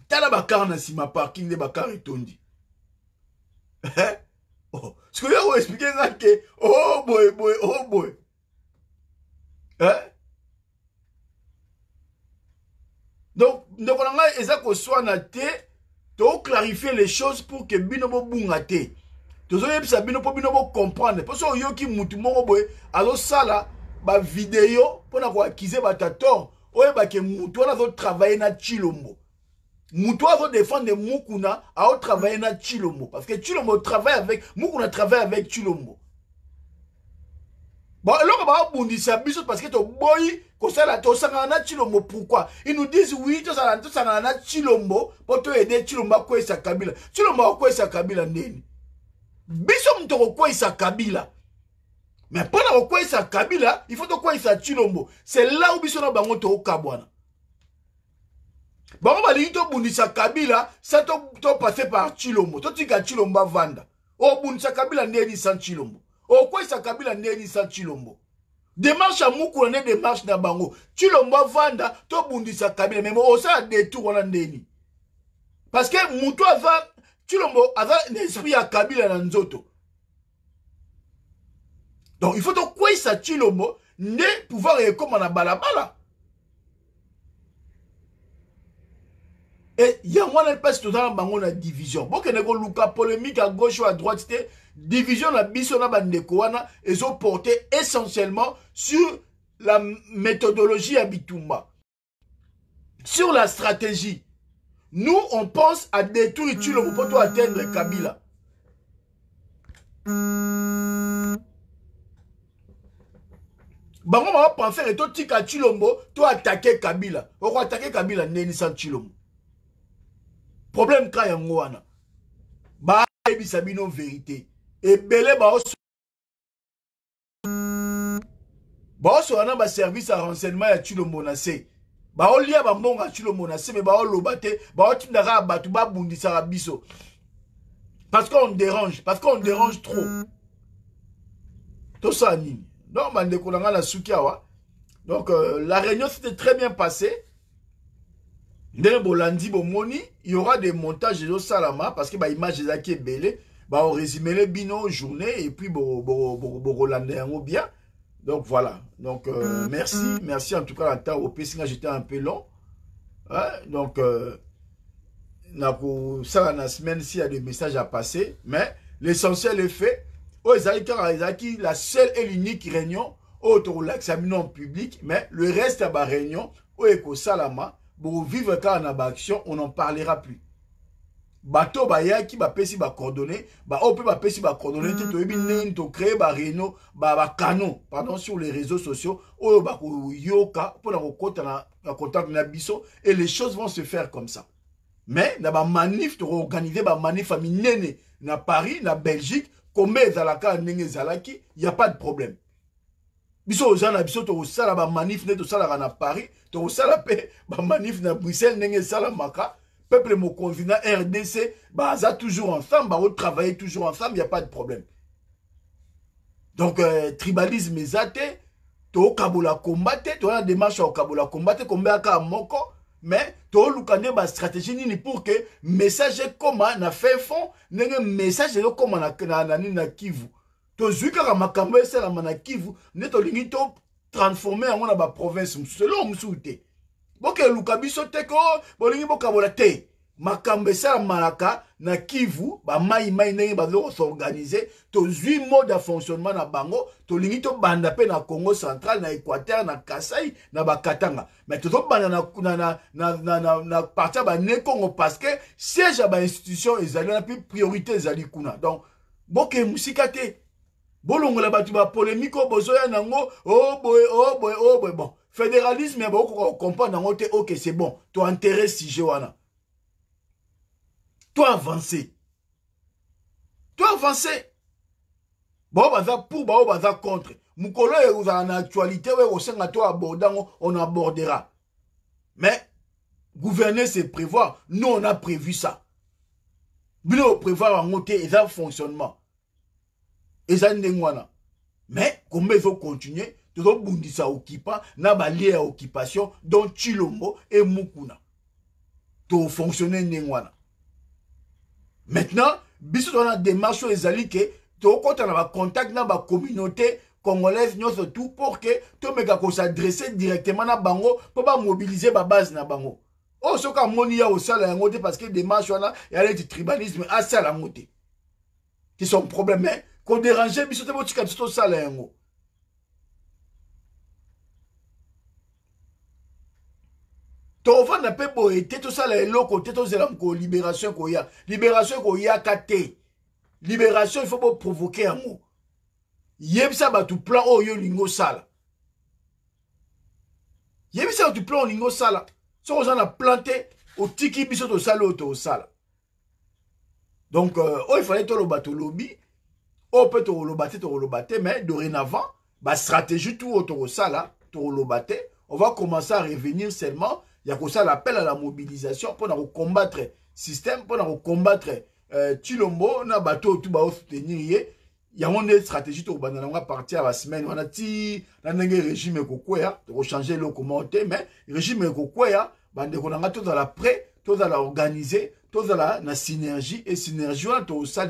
Tala bakar na sima parking de bakar etondi. Oh, ce que je vais expliquer ça que oh boy. Donc on a ezako soit na te to clarifier les choses pour que binobo bunga te. To zo yebisa binobo comprendre parce que yo ki mutu moko boy alo sala ba vidéo pour na ko accuser ba tator oye ba ke mutu na zo travailler na Chilombo. Moutoua veut défendre Moukouna à travailler dans Chilombo. Parce que Chilombo travaille avec Moukouna travaille avec Chilombo. Bon, alors on va bondir ça parce que ton boy, comme ça là, tu as Chilombo. Pourquoi? Ils nous disent oui, tu as Chilombo pour te aider Chilombo à quoi sa Kabila. Chilombo à quoi sa Kabila neni. Biso mtoko quoi sa Kabila. Mais pendant quoi sa Kabila, il faut de quoi sa Chilombo. C'est là où biso na bango to Kabwana. Bon, on va dire que Bundisa Kabila, ça to passé par Chilombo. Toi, tu as Chilombo vanda. Oh, Bundisa Kabila n'est sans Chilombo. Oh, quoi sa Kabila n'est sans Chilombo. Démarche à Moukou, on est démarche na bango. Chilombo vanda, to Bundisa Kabila. Mais oh, ça a des tours en déni. Parce que Moutouava, Chilombo avait un esprit à Kabila dans Nzoto. Donc, il faut donc quoi ça Chilombo, ne pouvoir comme on a balabala. Et il y a un passe tout dans la division. Bon, que nous avons polémique à gauche ou à droite, c'était division la bisona bandekoana et ont porté essentiellement sur la méthodologie Abitumba. Sur la stratégie. Nous, on pense à détruire Chilombo pour atteindre Kabila. Bango va penser que toi, tu as Chilombo, tu as attaqué Kabila. On va attaquer Kabila, n'est sans Chilombo. Problème quand yango wana ba ebisa bino vérité et belé ba Bah, on a un service à renseignement à tu le menacé. Bah, on lia bambon à tu le menacé, mais bah, on l'obate, bah, on tindara batu ba bundi sarabiso. Parce qu'on dérange, trop. Tout ça, nini. Donc, mandekolanga la soukiawa. Donc, la réunion s'était très bien passée. Ndenge bolandi bomoni, il y aura des montages de salama parce que bah image des qui est belé, bah on résume les bino journée et puis bo rolande bien. Donc voilà. Donc merci en tout cas la temps au PC j'étais un peu long. Hein? Donc ça la semaine s'il y a des messages à passer, mais l'essentiel est fait. Oh Ezaki la seule et l'unique réunion autour de l'examen en public, mais le reste à la réunion au Eko Salama. Pour vivre quand on a action, on n'en parlera plus. Bateau baya qui va pesi ba coordonnées, bah on peut ba pesi ba coordonnées, to créer ba réunion, ba canon, pardon, sur les réseaux sociaux, ou ba yoka pour la contact na biso et les choses vont se faire comme ça. Mais na ba manif to organiser ba manif à minene na Paris, na Belgique, comme ezalaka ndenge ezalaki, il y a pas de problème. Biso ozana biso to sala ba manif ne to sala na Paris, to sala pe ba manif na Bruxelles nenge sala maka, peuple mo convina RDC, ba za toujours ensemble, ba travailler toujours ensemble, il y a pas de problème. Donc tribalisme ezate, to kabola combattre, to na démarche au kabola combattre combien ka moko, mais to lukande ba stratégie nini pour que message comment na fait fond, nenge message comment na Kivu. To zuka makambo esala na Kivu ne to lingi to transformer en ba province selon msoute boke lukabiso teko bolingi bokabola te makambo esala malaka na Kivu ba mai ndenge bazo s'organiser to zui mode de fonctionnement na bango to lingi to banda pe na Congo central na Équateur na Kasai na Bakatanga mais to banda na partir ba ne Congo parce que siège ba institution ezali na priorité ezali kuna donc boke musikate bolongo la batu ba polémique bozoya nango oh boy bon fédéralisme ya boko comprendre nango te OK c'est bon toi intérêt sujet wana toi avancer bon baza pour ba baza contre mukolo e uza na actualité we osenga toi abordango on abordera mais gouverner c'est prévoir nous on a prévu ça bino prévoir en côté et ça fonctionnement. Mais comme il faut continuer, tu dois bundisa occupa, na balie à occupation, dont Chilombo et Mukuna. Tu fonctionner n'engwana. Maintenant, biso dans la démarche les alliés que tu as contact na ba communauté congolaise surtout pour que tu me s'adresser directement na bango pour pas mobiliser ba base na bango. Oh ce ka moni ya au sala ngote parce que démarche wana ya le tribalisme à sala ngote. Qui sont problème mais qu'on dérange biso te botika biso sala yango. To va na pe bo été tout ça la eloko te to zela ko libération ko ya kate. Libération il faut pas provoquer yango. Yebisa ba tout plan o yo lingo sala. Yebisa tu plan lingo sala. So on a planté au tiki biso to sala o to sala. Donc il fallait to lo bato lobby. On peut te relobater, mais dorénavant, ma stratégie tout autour de ça, là, on va commencer à revenir seulement. Il y a que ça l'appel à la mobilisation pour combattre le système, pour combattre Chilombo, na bateau tout va soutenir. Il y a une stratégie tout on va partir à la semaine. On a dit, un régime kokwea, de changer le commentaire, mais régime kokwea, on a tout dans la prêt, tout dans la organiser, tout dans la synergie et synergie, on a tout ça,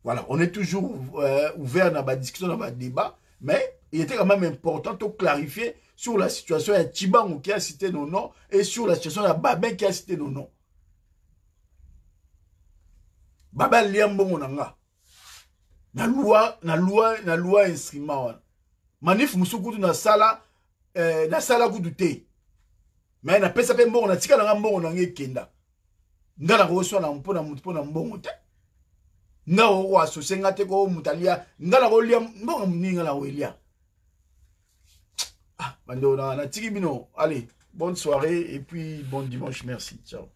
voilà, on est toujours ouvert dans la discussion, dans le débat, mais il était quand même important de clarifier sur la situation de Tchibango qui a cité nos noms et sur la situation de Babin qui a cité nos noms. Babin liambongo nanga. Na loi instrument. Manif musukutu na sala kudu te. Mais na pesa pe mbongo na tika na mbongo na ngekenda. Ngala ko na mpona mbongo te. Nga o associé ngate ko mutalia ngala ko lia mbongo mninga la welia. Ah, bando na tiki bino. Allez, bonne soirée et puis bon dimanche, merci. Ciao.